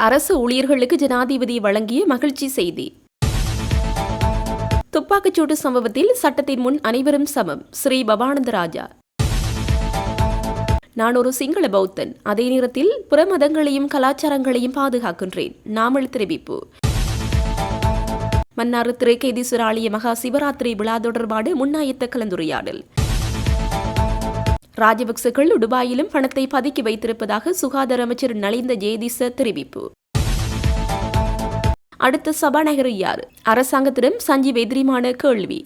அரசு ஊழியர்களுக்கு ஜனாதிபதி வழங்கிய மகிழ்ச்சி செய்தி. துப்பாக்கிச்சூடு சம்பவத்தில் சட்டத்தின் முன் அனைவரும் சமம். ஸ்ரீ பவானந்த ராஜா. நான் ஒரு சிங்கள பௌத்தன், அதே நேரத்தில் பிற மதங்களையும் கலாச்சாரங்களையும் பாதுகாக்கின்றேன். நாமல் தெரிவிப்பு. மன்னார் திருக்கேதீஸ்வர ஆலய மகா சிவராத்திரி விழா தொடர்பான முன்னாயத்த கலந்துரையாடல். ராஜபக்சர்கள் துபாயிலும் பணத்தை பதுக்கி வைத்திருப்பதாக சுகாதார அமைச்சர் நலிந்த ஜேதிச தெரிவிப்பு. அடுத்த சபாநாயகர் யார்? அரசாங்கத்திடம் சஞ்சீவ் எதிரிமான கேள்வி.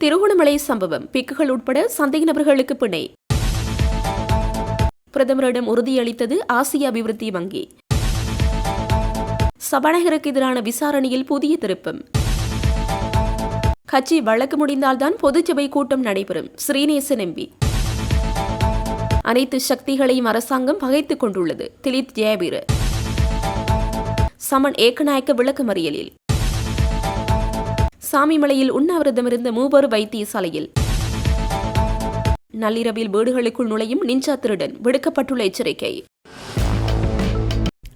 திருகோணமலை சம்பவம், பிக்குகள் உட்பட சந்தேக நபர்களுக்கு பிணை. பிரதமரிடம் உறுதியளித்தது ஆசிய அபிவிருத்தி வங்கி. சபாநாயகருக்கு எதிரான விசாரணையில் புதிய திருப்பம். கட்சி வழக்கு முடிந்தால்தான் பொதுச்சபை கூட்டம் நடைபெறும். ஸ்ரீநேசன் எம்பி. அனைத்து சக்திகளையும் அரசாங்கம் பகைத்துக் கொண்டுள்ளது. திலித் ஜெயவீர. சமன் ஏக்கநாயக்க விளக்கமறியலில். சாமிமலையில் உண்ணாவிரதமிருந்த மூவர் வைத்தியசாலையில். நள்ளிரவில் வீடுகளுக்குள் நுழையும் நிஞ்சா திருடன், விடுக்கப்பட்டுள்ள எச்சரிக்கை.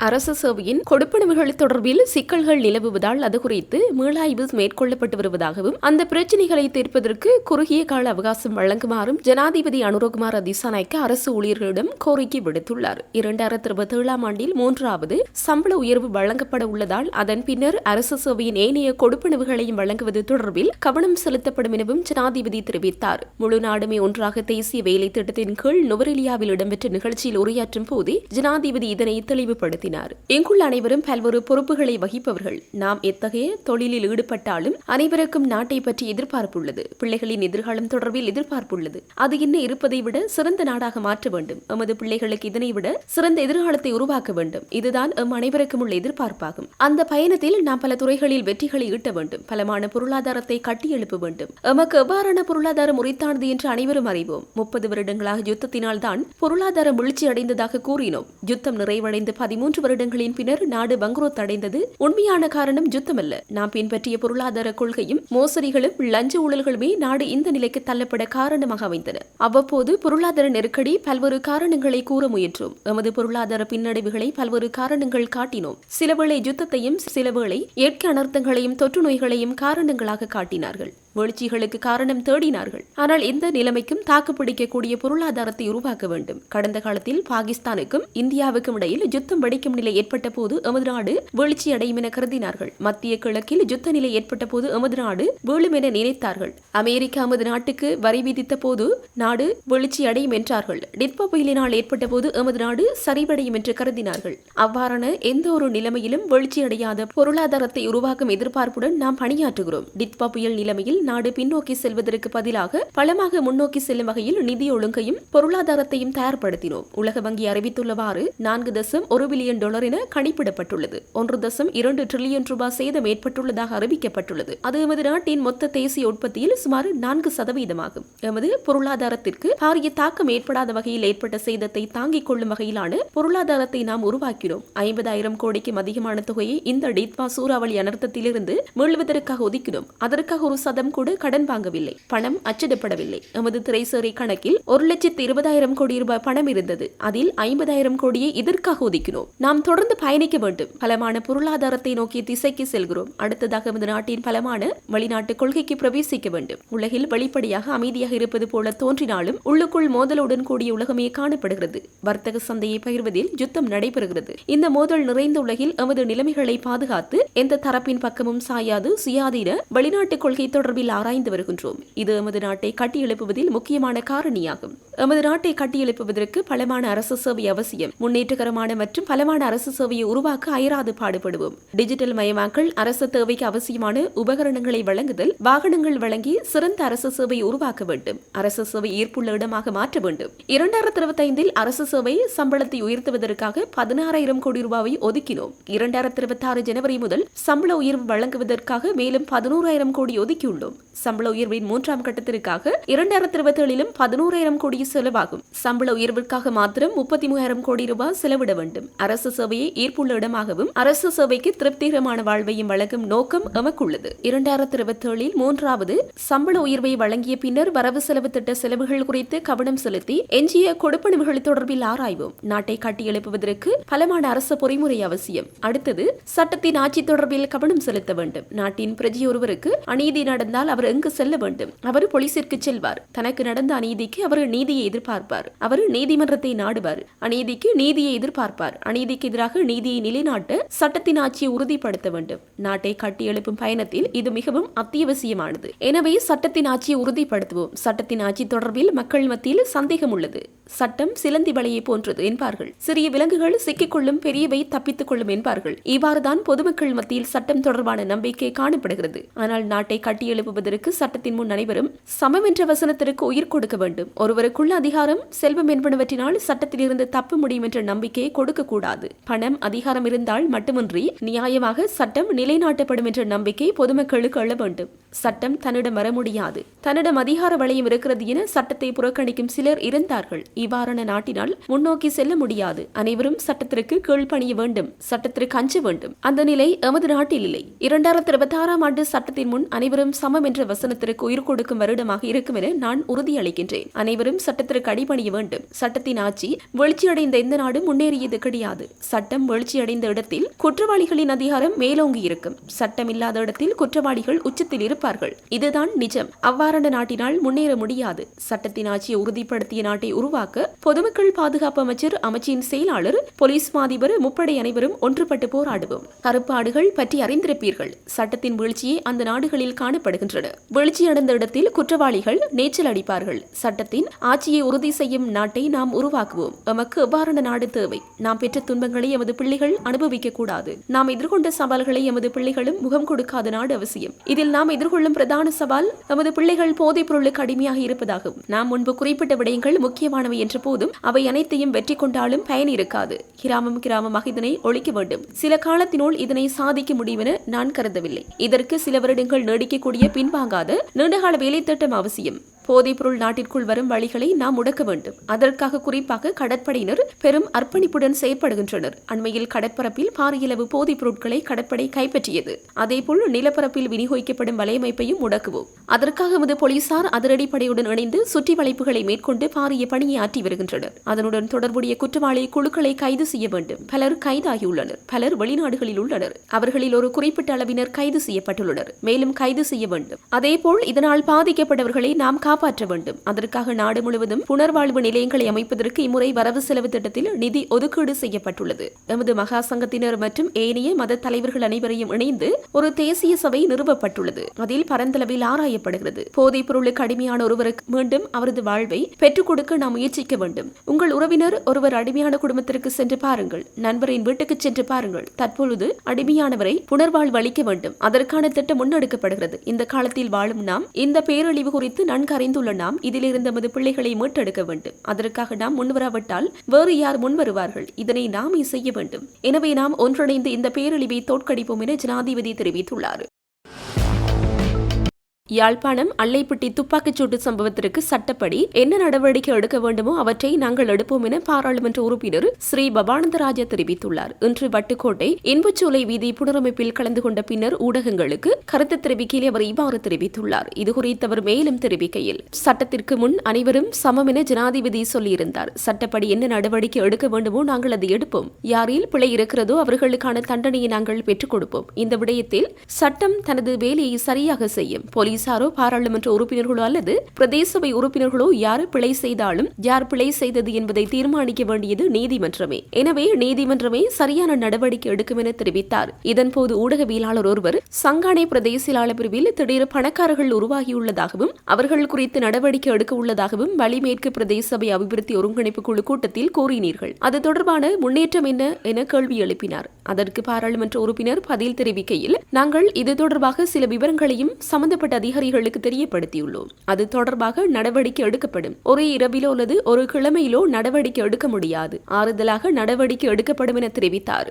அரசு சேவையின் கொடுப்பனவுகள் தொடர்பில் சிக்கல்கள் நிலவுவதால் அது குறித்து மீளாய்வு மேற்கொள்ளப்பட்டு வருவதாகவும் அந்த பிரச்சினைகளை தீர்ப்பதற்கு குறுகிய கால அவகாசம் வழங்குமாறும் ஜனாதிபதி அனுரகுமார திசாநாயக்க அரசு ஊழியர்களிடம் கோரிக்கை விடுத்துள்ளார். 2027 ஆண்டில் 3வது சம்பள உயர்வு வழங்கப்பட உள்ளதால் அதன் பின்னர் அரசு சேவையின் ஏனைய கொடுப்பனவுகளையும் வழங்குவது தொடர்பில் கவனம் செலுத்தப்படும் எனவும் ஜனாதிபதி தெரிவித்தார். முழு நாடுமே ஒன்றாக தேசிய வேலை திட்டத்தின் கீழ் நுவரெலியாவில் இடம்பெற்ற நிகழ்ச்சியில் உரையாற்றும் போதே ஜனாதிபதி இதனை தெளிவுபடுத்தினார். இங்குள்ள அனைவரும் பல்வேறு பொறுப்புகளை வகிப்பவர்கள். நாம் எத்தகைய தொழிலில் ஈடுபட்டாலும் அனைவருக்கும் நாட்டை பற்றி எதிர்பார்ப்புள்ளது. பிள்ளைகளின் எதிர்காலம் தொடர்பில் எதிர்பார்ப்புள்ளது. அது என்ன இருப்பதை விட சிறந்த நாடாக மாற்ற வேண்டும். எமது பிள்ளைகளுக்கு இதனை விட சிறந்த எதிர்காலத்தை உருவாக்க வேண்டும். இதுதான் எம் அனைவருக்கும் உள்ள எதிர்பார்ப்பாகும். அந்த பயணத்தில் நாம் பல துறைகளில் வெற்றிகளை ஈட்ட வேண்டும். பலமான பொருளாதாரத்தை கட்டியெழுப்ப வேண்டும். எமக்கு எவ்வாறான பொருளாதாரம் உரித்தானது என்று அனைவரும் அறிவோம். 30 வருடங்களாக யுத்தத்தினால் தான் பொருளாதாரம் வீழ்ச்சி அடைந்ததாக கூறினோம். யுத்தம் நிறைவடைந்து 13 வருடங்களின் பின்னர் நாடு பங்குரோத் அடைந்தது. உண்மையான காரணம் யுத்தமல்ல. நாம் பின்பற்றிய பொருளாதார கொள்கையும் மோசடிகளும் லஞ்ச ஊழல்களுமே நாடு இந்த நிலைக்கு தள்ளப்பட காரணமாக அமைந்தன. அவ்வப்போது பொருளாதார நெருக்கடி பல்வேறு காரணங்களை கூற முயன்றோம். எமது பொருளாதார பின்னடைவுகளை பல்வேறு காரணங்கள் காட்டினோம். சிலவேளை யுத்தத்தையும் சிலவேளை இயற்கை அனர்த்தங்களையும் தொற்று நோய்களையும் காரணங்களாக காட்டினார்கள். வீழ்ச்சிகளுக்கு காரணம் தேடினார்கள். ஆனால் எந்த நிலைமைக்கும் தாக்குப்பிடிக்கக்கூடிய பொருளாதாரத்தை உருவாக்க வேண்டும். கடந்த காலத்தில் பாகிஸ்தானுக்கும் இந்தியாவுக்கும் இடையில் யுத்தம் வெடிக்கும் நிலை ஏற்பட்ட போது எமது நாடு வீழ்ச்சி அடையும் என கருதினார்கள். மத்திய கிழக்கில் யுத்த நிலை ஏற்பட்ட போது எமது நாடு வீழும் என நினைத்தார்கள். அமெரிக்கா எமது நாட்டுக்கு வரி விதித்த போது நாடு வீழ்ச்சி அடையும் என்றார்கள். டிட்பா புயலினால் ஏற்பட்ட போது எமது நாடு சரிவடையும் என்று கருதினார்கள். அவ்வாறான எந்த ஒரு நிலைமையிலும் வீழ்ச்சி அடையாத பொருளாதாரத்தை உருவாக்கும் எதிர்பார்ப்புடன் நாம் பணியாற்றுகிறோம். டிட்பா புயல் நிலைமையில் நாடு பின்னோக்கி செல்வதற்கு பதிலாக பலமாக முன்னோக்கி செல்லும் வகையில் நிதி ஒழுங்கையும் பொருளாதாரத்தையும் தயார்படுத்தினோம். உலக வங்கி அறிவித்துள்ளவாறு $4.1 பில்லியன் என கணிப்பிடப்பட்டுள்ளது. $1.2 டிரில்லியன் சேதம் ஏற்பட்டுள்ளதாக அறிவிக்கப்பட்டுள்ளது. அது எமது நாட்டின் மொத்த தேசிய உற்பத்தியில் சுமார் 4% எமது பொருளாதாரத்திற்கு பாரிய தாக்கம் ஏற்படாத வகையில் ஏற்பட்ட சேதத்தை தாங்கிக் கொள்ளும் வகையிலான பொருளாதாரத்தை நாம் உருவாக்கினோம். 50,000 கோடிக்கும் அதிகமான தொகையை இந்த டிட்பா சூறாவளி அனர்த்தத்திலிருந்து மீள்வதற்காக ஒதுக்கினோம். அதற்காக ஒரு சதம் கூட கடன் வாங்கவில்லை. பணம் அச்சிடப்படவில்லை. எமது திரைசேரி கணக்கில் 1,20,000 கோடி ரூபாய் பணம் இருந்தது. அதில் 50,000 கோடியை இதற்காக ஒதுக்கினோம். நாம் தொடர்ந்து பயணிக்க வேண்டும். பலமான பொருளாதாரத்தை நோக்கிய திசைக்கு செல்கிறோம். அடுத்ததாக எமது நாட்டின் பலமான வெளிநாட்டு கொள்கைக்கு பிரவேசிக்க வேண்டும். உலகில் வெளிப்படையாக அமைதியாக இருப்பது போல தோன்றினாலும் உள்ளுக்குள் மோதலுடன் கூடிய உலகமே காணப்படுகிறது. வர்த்தக சந்தையை பகிர்வதில் யுத்தம் நடைபெறுகிறது. இந்த மோதல் நிறைந்த உலகில் எமது நிலைமைகளை பாதுகாத்து எந்த தரப்பின் பக்கமும் சாயாது சுயாதீன வெளிநாட்டு கொள்கை தொடர்பில் ஆராய்ந்து வருகின்றோம். இது எமது நாட்டை கட்டியெழுப்புவதில் முக்கியமான காரணியாகும். எமது நாட்டை கட்டியெழுப்புவதற்கு பலமான அரசு சேவை அவசியம். முன்னேற்றகரமான மற்றும் பலமான அரசு சேவையை உருவாக்க அயராது பாடுபடுவோம். டிஜிட்டல் மயமாக்கல், அரசு தேவைக்கு அவசியமான உபகரணங்களை வழங்குதல், வாகனங்கள் வழங்கி சிறந்த அரசு சேவையை உருவாக்க வேண்டும். அரசு சேவை ஈர்ப்புள்ள இடமாக மாற்ற வேண்டும். 2025 அரசு சேவை சம்பளத்தை உயர்த்துவதற்காக 16,000 கோடி ரூபாயை ஒதுக்கினோம். 2026 ஜனவரி முதல் சம்பள உயர்வு வழங்குவதற்காக மேலும் 11,000 கோடி ஒதுக்கியுள்ளோம். ஆரம்பம். சம்பள உயர்வின் 3ஆம் கட்டத்திற்காக 2027 11,000 கோடி செலவாகும். சம்பள உயர்விற்காக மாத்திரம் 33,000 கோடி ரூபாய் செலவிட வேண்டும். அரசு சேவையை ஈர்ப்புள்ள இடமாகவும் அரசு சேவைக்கு திருப்திகரமான வாழ்வையும் வழங்கும் நோக்கம் எமக்குள்ளது. 2027 3வது சம்பள உயர்வை வழங்கிய பின்னர் வரவு செலவு திட்ட செலவுகள் குறித்து கவனம் செலுத்தி எஞ்சிய கொடுப்பனவுகள் தொடர்பில் ஆராய்வோம். நாட்டை கட்டியெழுப்புவதற்கு பலமான அரசு பொறிமுறை அவசியம். அடுத்தது சட்டத்தின் ஆட்சி தொடர்பில் கவனம் செலுத்த வேண்டும். நாட்டின் பிரஜை ஒருவருக்கு அநீதி நடந்தால் அவர் எங்கு செல்ல வேண்டும்? அவர் போலீசிற்கு செல்வார். தனக்கு நடந்த அநீதிக்கு அவர் நீதியை எதிர்பார்ப்பார். அவர் நீதிமன்றத்தை நாடுவார். அநீதிக்கு நீதியை எதிர்பார்ப்பார். அநீதிக்கு எதிராக நீதியை நிலைநாட்ட சட்டத்தின் ஆட்சியை உறுதிப்படுத்த வேண்டும். நாட்டை கட்டி எழுப்பும் பயணத்தில் இது மிகவும் அத்தியாவசியமானது. எனவே சட்டத்தின் ஆட்சியை உறுதிப்படுத்துவோம். சட்டத்தின் ஆட்சி தொடர்பில் மக்கள் மத்தியில் சந்தேகம் உள்ளது. சட்டம் சிலந்தி வலையை போன்றது என்பார்கள். சிறிய விலங்குகள் சிக்கிக்கொள்ளும், பெரியவை தப்பித்துக் கொள்ளும் என்பார்கள். இவ்வாறுதான் பொதுமக்கள் மத்தியில் சட்டம் தொடர்பான நம்பிக்கை காணப்படுகிறது. ஆனால் நாட்டை கட்டியெழுப்புவதற்கு சட்டத்தின் முன் அனைவரும் சமம் என்ற வசனத்திற்கு உயிர் கொடுக்க வேண்டும். ஒருவருக்குள்ள அதிகாரம், செல்வம் என்பனவற்றினால் சட்டத்திலிருந்து தப்ப முடியும் என்ற நம்பிக்கையை கொடுக்கக்கூடாது. பணம், அதிகாரம் இருந்தால் மட்டுமின்றி நியாயமாக சட்டம் நிலைநாட்டப்படும் என்ற நம்பிக்கை பொதுமக்களுக்கு எழ வேண்டும். சட்டம் தன்னிடம் வர முடியாது, தன்னிடம் அதிகார வளையம் இருக்கிறது என சட்டத்தை புறக்கணிக்கும் சிலர் இருந்தார்கள். இவ்வாறான நாட்டினால் முன்னோக்கி செல்ல முடியாது. அனைவரும் சட்டத்திற்கு கீழ்ப்பணிய வேண்டும், சட்டத்திற்கு அஞ்ச வேண்டும். அந்த நிலை எமது நாட்டில் இல்லை. 2026ஆம் ஆண்டு சட்டத்தின் முன் அனைவரும் சமம் என்ற வசனத்திற்கு உயிர் கொடுக்கும் வருடமாக இருக்கும் என நான் உறுதியளிக்கின்றேன். அனைவரும் சட்டத்திற்கு அடிபணிய வேண்டும். சட்டத்தின் ஆட்சி வீழ்ச்சியடைந்த எந்த நாடும் முன்னேறியது கிடையாது. சட்டம் வீழ்ச்சியடைந்த இடத்தில் குற்றவாளிகளின் அதிகாரம் மேலோங்கி இருக்கும். சட்டம் இல்லாத இடத்தில் குற்றவாளிகள் உச்சத்தில் இருப்பார்கள். இதுதான் நிஜம். அவ்வாறான நாட்டினால் முன்னேற முடியாது. சட்டத்தின் ஆட்சியை உறுதிப்படுத்திய நாட்டை உருவாக்க பொதுமக்கள் பாதுகாப்பு அமைச்சர், அமைச்சின் செயலாளர், போலீஸ் மாதிபர், முப்படை அனைவரும் ஒன்றுபட்டு போராடுவோம். கருப்பு ஆடுகள் பற்றி அறிந்திருப்பீர்கள். சட்டத்தின் வீழ்ச்சியே அந்த நாடுகளில் காணப்படுகின்றன. வீழ்ச்சியடைந்த இடத்தில் குற்றவாளிகள் நீச்சல் அடிப்பார்கள். சட்டத்தின் ஆட்சியை உறுதி செய்யும் நாட்டை நாம் உருவாக்குவோம். எமக்கு எவ்வாறான நாடு தேவை? நாம் பெற்ற துன்பங்களை எமது பிள்ளைகள் அனுபவிக்க கூடாது. நாம் எதிர்கொண்ட சவால்களை எமது பிள்ளைகளும் முகம் கொடுக்காத நாடு அவசியம். இதில் நாம் எதிர்கொள்ளும் பிரதான சவால் எமது பிள்ளைகள் போதைப் பொருளுக்கு அடிமையாக இருப்பதாகும். நாம் முன்பு குறிப்பிட்ட விடயங்கள் முக்கியமானவை என்ற போதும் அவை அனைத்தையும் வெற்றி கொண்டாலும் பயன் இருக்காது. கிராமமாக இதனை ஒழிக்க வேண்டும். சில காலத்தினுள் இதனை சாதிக்க முடியும் என நான் கருதவில்லை. இதற்கு சில வருடங்கள் நீடிக்கக்கூடிய பின்வாங்காத நீண்டகால வேலை திட்டம் அவசியம். போதைப்பொருள் நாட்டிற்குள் வரும் வழிகளை நாம் முடக்க வேண்டும். அதற்காக குறிப்பாக கடற்படையினர் பெரும் அர்ப்பணிப்புடன் செயற்படுகின்றனர். அண்மையில் கடற்பரப்பில் பாரியளவு போதைப் பொருட்களை கடற்படை கைப்பற்றியது. அதேபோல் நிலப்பரப்பில் விநியோகிக்கப்படும் வலையமைப்பையும் முடக்குவோம். அதற்காக நமது போலீசார் அதிரடிப்படையுடன் இணைந்து சுற்றி வளைப்புகளை மேற்கொண்டு பாரிய பணியை ஆற்றி வருகின்றனர். அதனுடன் தொடர்புடைய குற்றவாளி குழுக்களை கைது செய்ய வேண்டும். பலர் கைதாகியுள்ளனர். பலர் வெளிநாடுகளில் உள்ளனர். அவர்களில் ஒரு குறிப்பிட்ட அளவினர் கைது செய்யப்பட்டுள்ளனர். மேலும் கைது செய்ய வேண்டும். அதேபோல் இதனால் பாதிக்கப்பட்டவர்களை நாம் காப்பாற்ற வேண்டும். அதற்காக நாடு முழுவதும் புனர்வாழ்வு நிலையங்களை அமைப்பதற்கு இம்முறை வரவு செலவு திட்டத்தில் நிதி ஒதுக்கீடு செய்யப்பட்டுள்ளது. எமது மகா சங்கத்தினர் மற்றும் ஏனைய மத தலைவர்கள் அனைவரையும் இணைந்து ஒரு தேசிய சபை நிறுவப்பட்டுள்ளது. அதில் பரந்தளவில் ஆராயப்படுகிறது. போதைப் பொருளுக்கு அடிமையான ஒருவருக்கு மீண்டும் அவரது வாழ்வை பெற்றுக் கொடுக்க நாம் முயற்சிக்க வேண்டும். உங்கள் உறவினர் ஒருவர் அடிமையான குடும்பத்திற்கு சென்று பாருங்கள். நண்பரின் வீட்டுக்கு சென்று பாருங்கள். தற்பொழுது அடிமையானவரை புனர்வாழ்வு அளிக்க வேண்டும். அதற்கான திட்டம் முன்னெடுக்கப்படுகிறது. இந்த காலத்தில் வாழும் நாம் இந்த பேரழிவு குறித்து நன்கு அறிந்துள்ள நாம் இதிலிருந்து நமது பிள்ளைகளை மீட்டெடுக்க வேண்டும். அதற்காக நாம் முன்வராவிட்டால் வேறு யார் முன்வருவார்கள்? இதனை நாமே செய்ய வேண்டும். எனவே நாம் ஒன்றிணைந்து இந்த பேரழிவை தோற்கடிப்போம் என ஜனாதிபதி தெரிவித்துள்ளார். யாழ்ப்பாணம் அல்லைப்பட்டி துப்பாக்கிச்சூட்டு சம்பவத்திற்கு சட்டப்படி என்ன நடவடிக்கை எடுக்க வேண்டுமோ அவற்றை நாங்கள் எடுப்போம் என பாராளுமன்ற உறுப்பினர் ஸ்ரீ பவானந்தராஜா தெரிவித்துள்ளார். இன்று வட்டுக்கோட்டை இன்பச்சோலை வீதி புனரமைப்பில் கலந்து கொண்ட பின்னர் ஊடகங்களுக்கு கருத்து தெரிவிக்கையில் அவர் இவ்வாறு தெரிவித்துள்ளார். இதுகுறித்து அவர் மேலும் தெரிவிக்கையில், சட்டத்திற்கு முன் அனைவரும் சமம் என ஜனாதிபதி சொல்லியிருந்தார். சட்டப்படி என்ன நடவடிக்கை எடுக்க வேண்டுமோ நாங்கள் அதை எடுப்போம். யாரில் பிழை இருக்கிறதோ அவர்களுக்கான தண்டனையை நாங்கள் பெற்றுக் கொடுப்போம். இந்த விடயத்தில் சட்டம் தனது வேலையை சரியாக செய்யும். போலீசாரோ பாராளுமன்ற உறுப்பினர்களோ அல்லது பிரதேச சபை உறுப்பினர்களோ யார் பிழை செய்தாலும் யார் பிழை செய்தது என்பதை தீர்மானிக்க வேண்டியது நீதிமன்றமே. எனவே நீதிமன்றமே சரியான நடவடிக்கை எடுக்கும் என தெரிவித்தார். இதன்போது ஊடகவியலாளர் ஒருவர் சங்கானை பிரதேச செயலாளர் பிரிவில் திடீர் பணக்காரர்கள் உருவாகியுள்ளதாகவும் அவர்கள் குறித்து நடவடிக்கை எடுக்க உள்ளதாகவும் வலிமேற்கு பிரதேச சபை அபிவிருத்தி ஒருங்கிணைப்பு குழு கூட்டத்தில் கூறினீர்கள். அது தொடர்பான முன்னேற்றம் என்ன என கேள்வி எழுப்பினார். அதற்கு பாராளுமன்ற உறுப்பினர் பதில் தெரிவிக்கையில், நாங்கள் இது தொடர்பாக சில விவரங்களையும் சம்பந்தப்பட்ட அதிகாரிகளுக்கு தெரியப்படுத்தியுள்ளோம். அது தொடர்பாக நடவடிக்கை எடுக்கப்படும். ஒரே இரவிலோ அல்லது ஒரு கிழமையிலோ நடவடிக்கை எடுக்க முடியாது. ஆறுதலாக நடவடிக்கை எடுக்கப்படும் என தெரிவித்தார்.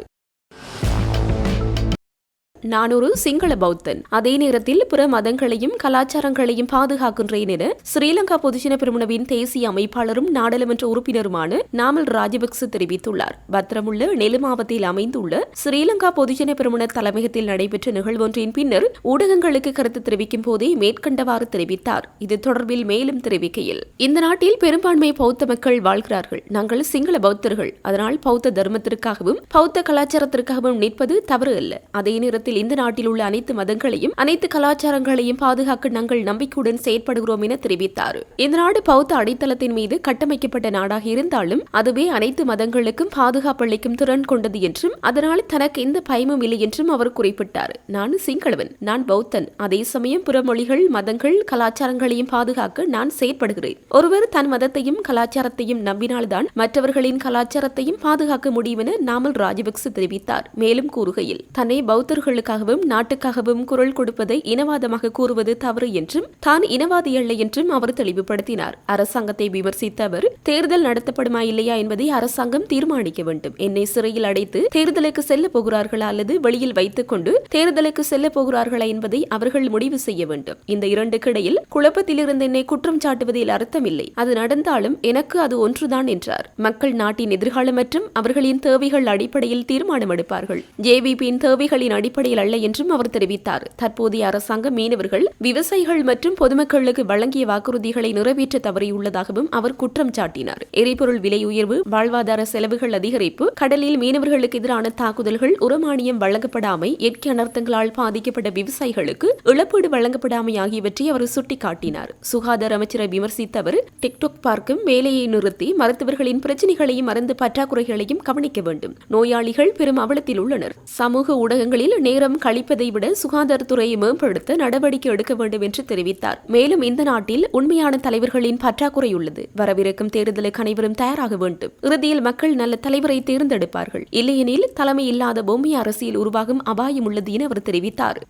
நான் ஒரு சிங்கள பௌத்தன், அதே நேரத்தில் பிற மதங்களையும் கலாச்சாரங்களையும் பாதுகாக்கின்றேன் என ஸ்ரீலங்கா பொதுஜன பெரமுனவின் தேசிய அமைப்பாளரும் நாடாளுமன்ற உறுப்பினருமான நாமல் ராஜபக்ச தெரிவித்துள்ளார். பத்திரமுள்ள நெலுமாவத்தில் அமைந்துள்ள ஸ்ரீலங்கா பொதுஜன பெரமுன தலைமையகத்தில் நடைபெற்ற நிகழ்வொன்றின் பின்னர் ஊடகங்களுக்கு கருத்து தெரிவிக்கும் போதே மேற்கண்டவாறு தெரிவித்தார். இது தொடர்பில் மேலும் தெரிவிக்கையில், இந்த நாட்டில் பெரும்பான்மை பௌத்த மக்கள் வாழ்கிறார்கள். நாங்கள் சிங்கள பௌத்தர்கள். அதனால் பௌத்த தர்மத்திற்காகவும் பௌத்த கலாச்சாரத்திற்காகவும் நிற்பது தவறு அல்ல. அதே நேரத்தில் இந்த நாட்டில் உள்ள அனைத்து மதங்களையும் அனைத்து கலாச்சாரங்களையும் பாதுகாக்க நாங்கள் நம்பிக்கையுடன் செயற்படுகிறோம் என தெரிவித்தார். இந்த நாடு பௌத்த அடித்தளத்தின் மீது கட்டமைக்கப்பட்ட நாடாக இருந்தாலும் அதுவே அனைத்து மதங்களுக்கும் பாதுகாப்பு அளிக்கும் திறன் கொண்டது என்றும் அதனால் தனக்கு எந்த பயமும் இல்லை என்றும் அவர் குறிப்பிட்டார். நான் சிங்களவன், நான் பௌத்தன். அதே சமயம் பிற மொழிகள், மதங்கள், கலாச்சாரங்களையும் பாதுகாக்க நான் செயற்படுகிறேன். ஒருவர் தன் மதத்தையும் கலாச்சாரத்தையும் நம்பினால்தான் மற்றவர்களின் கலாச்சாரத்தையும் பாதுகாக்க முடியும் என நாமல் ராஜபக்ச தெரிவித்தார். மேலும் கூறுகையில், தன்னை பௌத்தர்கள் நாட்டுக்காகவும் குரல் கொடுப்பதை இனவாதமாக கூறுவது தவறு என்றும் தான் இனவாதி அல்ல என்றும் அவர் தெளிவுபடுத்தினார். அரசாங்கத்தை விமர்சித்த அவர், தேர்தல் நடத்தப்படுமா இல்லையா என்பதை அரசாங்கம் தீர்மானிக்க வேண்டும். என்னை சிறையில் அடைத்து தேர்தலுக்கு செல்ல போகிறார்களா அல்லது வெளியில் வைத்துக் கொண்டு தேர்தலுக்கு செல்ல போகிறார்களா என்பதை அவர்கள் முடிவு செய்ய வேண்டும். இந்த இரண்டுக்கு இடையில் குழப்பத்திலிருந்து என்னை குற்றம் சாட்டுவதில் அர்த்தமில்லை. அது நடந்தாலும் எனக்கு அது ஒன்றுதான் என்றார். மக்கள் நாட்டின் எதிர்காலம் மற்றும் அவர்களின் தேவைகள் அடிப்படையில் தீர்மானம் எடுப்பார்கள். ஜேவிபியின் தேவைகளின் அடிப்படையில் அல்ல என்றும் அவர் தெரிவித்தார். தற்போதைய அரசாங்கம் மீனவர்கள், விவசாயிகள் மற்றும் பொதுமக்களுக்கு வழங்கிய வாக்குறுதிகளை நிறைவேற்ற தவறியுள்ளதாகவும் அவர் குற்றம் சாட்டினார். எரிபொருள் விலை உயர்வு, வாழ்வாதார செலவுகள் அதிகரிப்பு, கடலில் மீனவர்களுக்கு எதிரான தாக்குதல்கள், உரமானியம் வழங்கப்படாமை, இயற்கை அனர்த்தங்களால் பாதிக்கப்பட்ட விவசாயிகளுக்கு இழப்பீடு வழங்கப்படாமை ஆகியவற்றை அவர் சுட்டிக்காட்டினார். சுகாதார அமைச்சரை விமர்சித்த அவர், டிக்டாக் பார்க்கும் வேலையை நிறுத்தி மருத்துவர்களின் பிரச்சினைகளையும் மருந்து பற்றாக்குறைகளையும் கவனிக்க வேண்டும். நோயாளிகள் பெரும் அவலத்தில் உள்ளனர். சமூக ஊடகங்களில் நேரம் கழிப்பதை விட சுகாதாரத்துறையை மேம்படுத்த நடவடிக்கை எடுக்க வேண்டும் என்று தெரிவித்தார். மேலும் இந்த நாட்டில் உண்மையான தலைவர்களின் பற்றாக்குறை உள்ளது. வரவிருக்கும் தேர்தலுக்கு அனைவரும் தயாராக வேண்டும். இறுதியில் மக்கள் நல்ல தலைவரை தேர்ந்தெடுப்பார்கள். இல்லையெனில் தலைமை இல்லாத பொம்மை அரசியல் உருவாகும் அபாயம் உள்ளது என அவர் தெரிவித்தார்.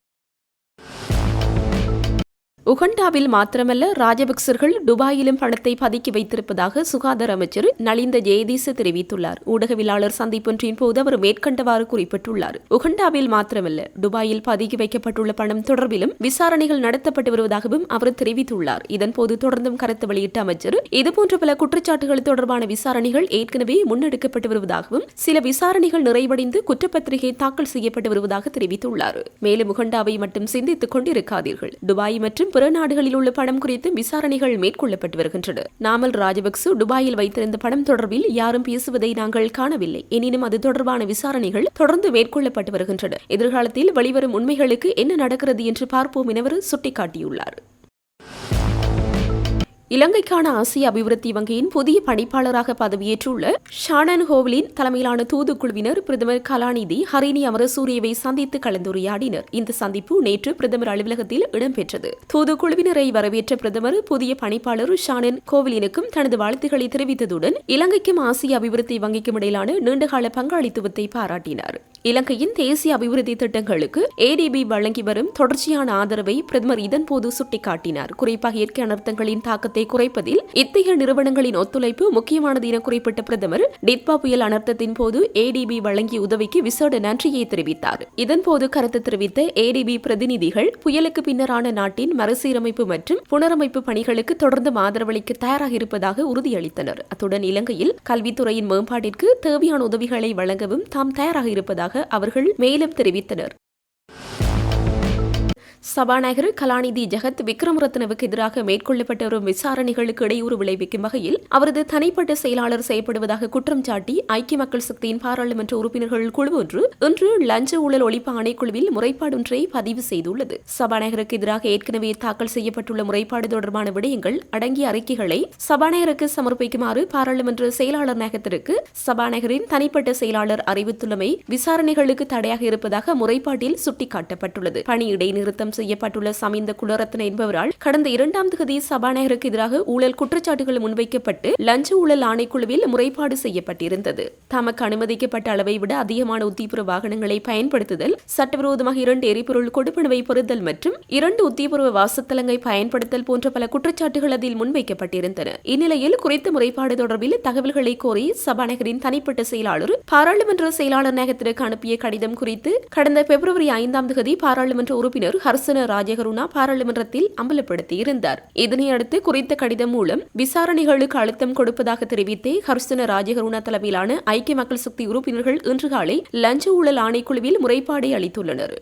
உகண்டாவில் மாத்திரமல்ல, ராஜபக்சர்கள் துபாயிலும் பணத்தை பதுக்கி வைத்திருப்பதாக சுகாதார அமைச்சர் நலிந்த ஜெயதீச தெரிவித்துள்ளார். ஊடகவியலாளர் சந்திப்பொன்றின் போது அவர் மேற்கண்டவாறு குறிப்பிட்டுள்ளார். உகண்டாவில் மாத்திரமல்ல, துபாயில் பதுக்கி வைக்கப்பட்டுள்ள பணம் தொடர்பிலும் விசாரணைகள் நடத்தப்பட்டு வருவதாகவும் அவர் தெரிவித்துள்ளார். இதன்போது தொடர்ந்தும் கருத்து வெளியிட்ட அமைச்சர், இதுபோன்ற பல குற்றச்சாட்டுகள் தொடர்பான விசாரணைகள் ஏற்கனவே முன்னெடுக்கப்பட்டு வருவதாகவும் சில விசாரணைகள் நிறைவடைந்து குற்றப்பத்திரிகை தாக்கல் செய்யப்பட்டு வருவதாக தெரிவித்துள்ளார். மேலும் உகண்டாவை மட்டும் சிந்தித்துக் கொண்டிருக்காதீர்கள். துபாய் மற்றும் பிற நாடுகளில் உள்ள பணம் குறித்து விசாரணைகள் மேற்கொள்ளப்பட்டு வருகின்றன. நாமல் ராஜபக்ச துபாயில் வைத்திருந்த பணம் தொடர்பில் யாரும் பேசுவதை நாங்கள் காணவில்லை. எனினும் அது தொடர்பான விசாரணைகள் தொடர்ந்து மேற்கொள்ளப்பட்டு வருகின்றன. எதிர்காலத்தில் வெளிவரும் உண்மைகளுக்கு என்ன நடக்கிறது என்று பார்ப்போம் என அவர் சுட்டிக்காட்டியுள்ளார். இலங்கைக்கான ஆசிய அபிவிருத்தி வங்கியின் புதிய பணிப்பாளராக பதவியேற்றுள்ள ஷானன் ஹோவலின் தலைமையிலான தூதுக்குழுவினர் பிரதமர் கலாநிதி ஹரிணி அமரசூரியவை சந்தித்து கலந்துரையாடினர். இந்த சந்திப்பு நேற்று பிரதமர் அலுவலகத்தில் இடம்பெற்றது. தூதுக்குழுவினரை வரவேற்ற பிரதமர் புதிய பணிப்பாளர் ஷானன் கோவிலினுக்கும் தனது வாழ்த்துக்களை தெரிவித்ததுடன் இலங்கைக்கும் ஆசிய அபிவிருத்தி வங்கிக்கும் இடையிலான நீண்டகால பங்காளித்துவத்தை பாராட்டினார். இலங்கையின் தேசிய அபிவிருத்தி திட்டங்களுக்கு ஏடிபி வழங்கி வரும் தொடர்ச்சியான ஆதரவை பிரதமர் இதன்போது சுட்டிக்காட்டினார். குறிப்பாக இயற்கை அனர்த்தங்களின் தாக்கத்தை குறைப்பதில் இத்தகைய நிறுவனங்களின் ஒத்துழைப்பு முக்கியமானது என குறிப்பிட்ட பிரதமர், டிட்பா புயல் அனர்த்தத்தின் போது ஏடிபி வழங்கிய உதவிக்கு விசேட நன்றியை தெரிவித்தார். இதன்போது கருத்து தெரிவித்த ஏடிபி பிரதிநிதிகள், புயலுக்கு பின்னரான நாட்டின் மறுசீரமைப்பு மற்றும் புனரமைப்பு பணிகளுக்கு தொடர்ந்து ஆதரவளிக்க தயாராக இருப்பதாக உறுதியளித்தனர். அத்துடன் இலங்கையில் கல்வித்துறையின் மேம்பாட்டிற்கு தேவையான உதவிகளை வழங்கவும் தாம் தயாராக இருப்பதாக அவர்கள் மேலும் தெரிவித்தனர். சபாநாயகர் கலாநிதி ஜெகத் விக்ரமரத்னவுக்கு எதிராக மேற்கொள்ளப்பட்ட வரும் விசாரணைகளுக்கு இடையூறு விளைவிக்கும் வகையில் அவரது தனிப்பட்ட செயலாளர் செய்யப்படுவதாக குற்றம் சாட்டி ஐக்கிய மக்கள் சக்தியின் பாராளுமன்ற உறுப்பினர்கள் குழு ஒன்று இன்று லஞ்ச ஊழல் ஒழிப்பு ஆணைக்குழுவில் முறைப்பாடொன்றை பதிவு செய்துள்ளது. சபாநாயகருக்கு எதிராக ஏற்கனவே தாக்கல் செய்யப்பட்டுள்ள முறைப்பாடு தொடர்பான விடயங்கள் அடங்கிய அறிக்கைகளை சபாநாயகருக்கு சமர்ப்பிக்குமாறு பாராளுமன்ற செயலாளர் நாயகத்திற்கு சபாநாயகரின் தனிப்பட்ட செயலாளர் அறிவித்துள்ளமை விசாரணைகளுக்கு தடையாக இருப்பதாக முறைப்பாட்டில் சுட்டிக்காட்டப்பட்டுள்ளது. பணி இடைநிறுத்தம் நியமனம் செய்யப்பட்டுள்ள சமிந்த குலரத்ன என்பவரால் கடந்த 2ஆம் தேதி சபாநாயகருக்கு எதிராக ஊழல் குற்றச்சாட்டுகள் முன்வைக்கப்பட்டு லஞ்ச ஊழல் ஆணைக்குழுவில் முறைப்பாடு செய்யப்பட்டிருந்தது. தமக்கு அனுமதிக்கப்பட்ட அளவை விட அதிகமான உத்திபூர்வ வாகனங்களை பயன்படுத்துதல், சட்டவிரோதமாக 2 எரிபொருள் கொடுப்பனவை பெறுதல் மற்றும் 2 உத்திபூர்வ வாசத்தலங்கை பயன்படுத்தல் போன்ற பல குற்றச்சாட்டுகள் அதில் முன்வைக்கப்பட்டிருந்தன. இந்நிலையில் குறித்த முறைப்பாடு தொடர்பில் தகவல்களை கோரி சபாநாயகரின் தனிப்பட்ட செயலாளர் பாராளுமன்ற செயலாளர் நாயகத்திற்கு அனுப்பிய கடிதம் குறித்து கடந்த பிப்ரவரி 5ஆம் தேதி பாராளுமன்ற உறுப்பினர் ஹர்சன ராஜகருணா பாராளுமன்றத்தில் அம்பலப்படுத்தியிருந்தார். இதனையடுத்து குறித்த கடிதம் மூலம் விசாரணைகளுக்கு அழுத்தம் கொடுப்பதாக தெரிவித்தே ஹர்சன ராஜகருணா தலைமையிலான ஐக்கிய மக்கள் சக்தி உறுப்பினர்கள் இன்று காலை லஞ்ச ஊழல் ஆணைக்குழுவில் முறைப்பாடை அளித்துள்ளனர்.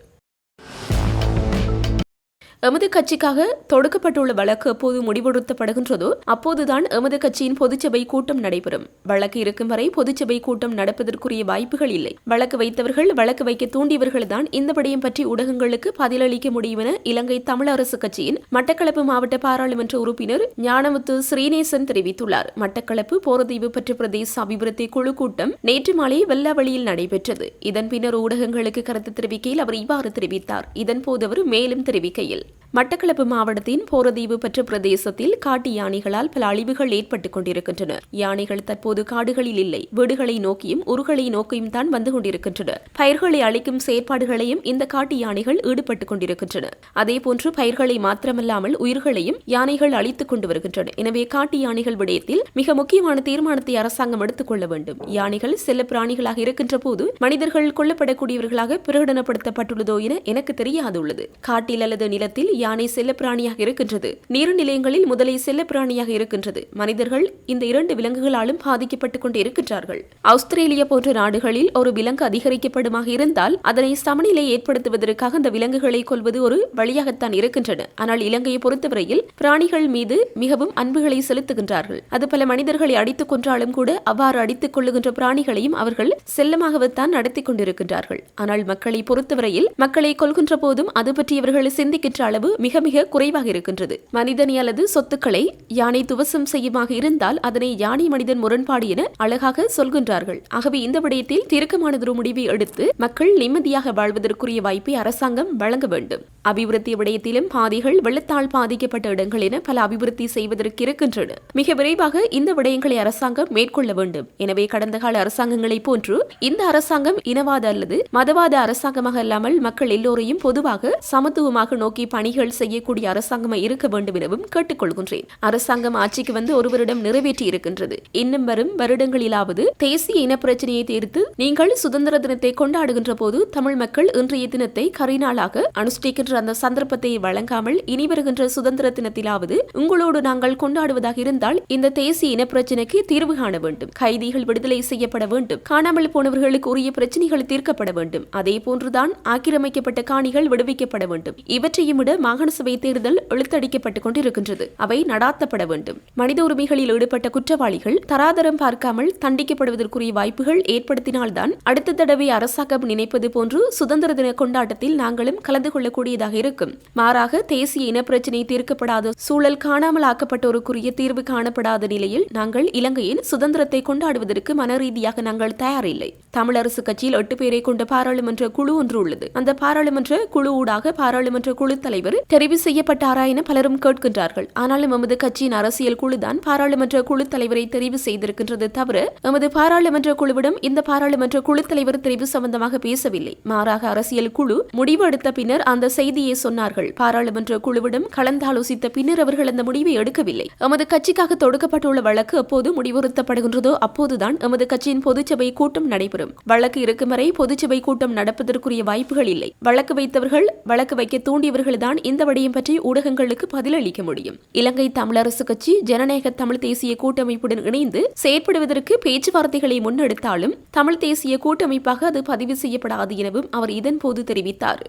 எமது கட்சிக்காக தொடுக்கப்பட்டுள்ள வழக்கு எப்போது முடிவெடுக்கப்படுகின்றதோ அப்போதுதான் எமது கட்சியின் பொதுச்சபை கூட்டம் நடைபெறும். வழக்கு இருக்கும் வரை பொதுச்சபை கூட்டம் நடப்பதற்குரிய வாய்ப்புகள் இல்லை. வழக்கு வைத்தவர்கள், வழக்கு வைக்க தூண்டியவர்கள்தான் இந்த விடயம் பற்றி ஊடகங்களுக்கு பதிலளிக்க முடியும் என இலங்கை தமிழ் அரசு கட்சியின் மட்டக்களப்பு மாவட்ட பாராளுமன்ற உறுப்பினர் ஞானமுத்து ஸ்ரீநேசன் தெரிவித்துள்ளார். மட்டக்களப்பு போரதீவு பற்று பிரதேச அபிவிருத்தி குழு கூட்டம் நேற்று மாலை வெள்ளாவளியில் நடைபெற்றது. இதன் பின்னர் ஊடகங்களுக்கு கருத்து தெரிவிக்கையில் அவர் இவ்வாறு தெரிவித்தார். இதன்போது அவர் மேலும் தெரிவிக்கையில், மட்டக்களப்பு மாவட்டத்தின் போரதீவு பற்று பிரதேசத்தில் காட்டு யானைகளால் பல அழிவுகள் ஏற்பட்டுக் கொண்டிருக்கின்றன. யானைகள் தற்போது காடுகளில் இல்லை, வீடுகளை நோக்கியும் ஊர்களை நோக்கியும் தான் வந்து கொண்டிருக்கின்றன. பயிர்களை அழிக்கும் செயற்பாடுகளையும் இந்த காட்டு யானைகள் ஈடுபட்டுக் கொண்டிருக்கின்றன. அதேபோன்று பயிர்களை மாத்திரமல்லாமல் உயிர்களையும் யானைகள் அழித்துக் கொண்டு வருகின்றன. எனவே காட்டு யானைகள் விடயத்தில் மிக முக்கியமான தீர்மானத்தை அரசாங்கம் எடுத்துக் கொள்ள வேண்டும். யானைகள் செல்ல பிராணிகளாக இருக்கின்ற போது மனிதர்கள் கொல்லப்படக்கூடியவர்களாக பிரகடனப்படுத்தப்பட்டுள்ளதோ என எனக்கு தெரியாதுள்ளது. காட்டில் அல்லது நிலத்தில் யானை செல்ல பிராணியாக இருக்கின்றது. நீர்நிலையங்களில் முதலை செல்ல பிராணியாக இருக்கின்றது. மனிதர்கள் இந்த 2 விலங்குகளாலும் பாதிக்கப்பட்டுக் கொண்டு இருக்கின்றார்கள். ஆஸ்திரேலியா போன்ற நாடுகளில் ஒரு விலங்கு அதிகரிக்கப்படுமாக இருந்தால் அதனை சமநிலை ஏற்படுத்துவதற்காக அந்த விலங்குகளை கொல்வது ஒரு வழியாகத்தான் இருக்கின்றன. ஆனால் இலங்கையை பொறுத்தவரையில் பிராணிகள் மீது மிகவும் அன்புகளை செலுத்துகின்றார்கள். அது பல மனிதர்களை அடித்துக் கொன்றாலும் கூட அவ்வாறு அடித்துக் கொள்ளுகின்ற பிராணிகளையும் அவர்கள் செல்லமாகத்தான் நடத்தி கொண்டிருக்கின்றார்கள். ஆனால் மக்களை பொறுத்தவரையில் மக்களை கொள்கின்ற போதும் அது பற்றி இவர்கள் சிந்திக்கின்ற அளவு மிக மிக குறைவாக இருக்கின்றது. மனிதனை அல்லது சொத்துக்களை யானை துவசம் செய்யுமாக இருந்தால் அதனை யானை மனிதன் முரண்பாடு என அழகாக சொல்கின்றார்கள். ஆகவே இந்த விடயத்தில் தீர்க்கமானதொரு முடிவை எடுத்து மக்கள் நிம்மதியாக வாழ்வதற்குரிய வாய்ப்பை அரசாங்கம் வழங்க வேண்டும். அபிவிருத்தி விடயத்திலும் பாதைகள் வெள்ளத்தால் பாதிக்கப்பட்ட இடங்கள் என பல அபிவிருத்தி செய்வதற்கு இருக்கின்றன. மிக விரைவாக இந்த விடயங்களை அரசாங்கம் மேற்கொள்ள வேண்டும். எனவே கடந்த கால அரசாங்கங்களை போன்று இந்த அரசாங்கம் இனவாத அல்லது மதவாத அரசாங்கமாக இல்லாமல் மக்கள் எல்லோரையும் பொதுவாக சமத்துவமாக நோக்கி பணிகள் செய்யக்கூடிய அரசாங்கமாக இருக்க வேண்டும் எனவும் கேட்டுக்கொள்கின்றேன். அரசாங்கம் ஆட்சிக்கு வந்து ஒரு வருடம் நிறைவேற்றி இருக்கின்றது. இன்னும் வரும் வருடங்களிலாவது தேசிய இன பிரச்சனையை தீர்த்து நீங்கள் சுதந்திர தினத்தை கொண்டாடுகின்ற போது தமிழ் மக்கள் இன்றைய தினத்தை கரிநாளாக அனுஷ்டிக்கின்ற அந்த சந்தர்ப்பத்தை வழங்காமல் இனி வருகின்ற சுதந்திர தினத்திலாவது உங்களோடு நாங்கள் கொண்டாடுவதாக இருந்தால் இந்த தேசிய இன பிரச்சனைக்கு தீர்வு காண வேண்டும். கைதிகள் விடுதலை செய்யப்பட வேண்டும். காணாமல் போனவர்களுக்கு உரிய பிரச்சனைகள் தீர்க்கப்பட வேண்டும். அதே போன்றுதான் ஆக்கிரமிக்கப்பட்ட காணிகள் விடுவிக்கப்பட வேண்டும். இவற்றையும் விட மாகாண சபை தேர்தல் இழுத்தடிக்கப்பட்டுக் கொண்டிருக்கின்றது. அவை நடாத்தப்பட வேண்டும். மனித உரிமைகளில் ஈடுபட்ட குற்றவாளிகள் தராதரம் பார்க்காமல் தண்டிக்கப்படுவதற்குரிய வாய்ப்புகள் ஏற்படுத்தினால்தான் அடுத்த தடவை அரசாங்கம் நினைப்பது போன்று சுதந்திர தின கொண்டாட்டத்தில் நாங்களும் கலந்து கொள்ளக்கூடியதாக இருக்கும். மாறாக தேசிய இன பிரச்சினை தீர்க்கப்படாத சூழல், காணாமல் ஆக்கப்பட்டோருக்குரிய தீர்வு காணப்படாத நிலையில் நாங்கள் இலங்கையின் சுதந்திரத்தை கொண்டாடுவதற்கு மனரீதியாக நாங்கள் தயாரில்லை. தமிழரசு கட்சியில் 8 பேரை கொண்ட பாராளுமன்ற குழு ஒன்று உள்ளது. அந்த பாராளுமன்ற குழு ஊடாக பாராளுமன்ற குழு தலைவர் தெரிவு செய்யப்பட்டாரா என பலரும் கேட்கின்றார்கள். ஆனாலும் எமது கட்சியின் அரசியல் குழுதான் பாராளுமன்ற குழு தலைவரை தெரிவு செய்திருக்கின்றது தவிர எமது பாராளுமன்ற குழுவிடம் இந்த பாராளுமன்ற குழு தலைவர் தெரிவு சம்பந்தமாக பேசவில்லை. மாறாக அரசியல் குழு முடிவு எடுத்த பின்னர் அந்த செய்தியை சொன்னார்கள். பாராளுமன்ற குழுவிடம் கலந்தாலோசித்த பின்னர் அவர்கள் அந்த முடிவை எடுக்கவில்லை. எமது கட்சிக்காக தொடுக்கப்பட்டுள்ள வழக்கு எப்போது முடிவுறுத்தப்படுகின்றதோ அப்போதுதான் எமது கட்சியின் பொதுச்சபை கூட்டம் நடைபெறும். வழக்கு இருக்கும் வரை பொதுச்சபை கூட்டம் நடப்பதற்குரிய வாய்ப்புகள் இல்லை. வழக்கு வைத்தவர்கள், வழக்கு வைக்க தூண்டியவர்கள் தான் இந்த விடயம் பற்றி ஊடகங்களுக்கு பதிலளிக்க முடியும். இலங்கை தமிழரசு கட்சி ஜனநாயக தமிழ் தேசிய கூட்டமைப்புடன் இணைந்து செயற்படுவதற்கு பேச்சுவார்த்தைகளை முன்னெடுத்தாலும் தமிழ் தேசிய கூட்டமைப்பாக அது பதிவு செய்யப்படாது எனவும் அவர் இதன்போது தெரிவித்தார்.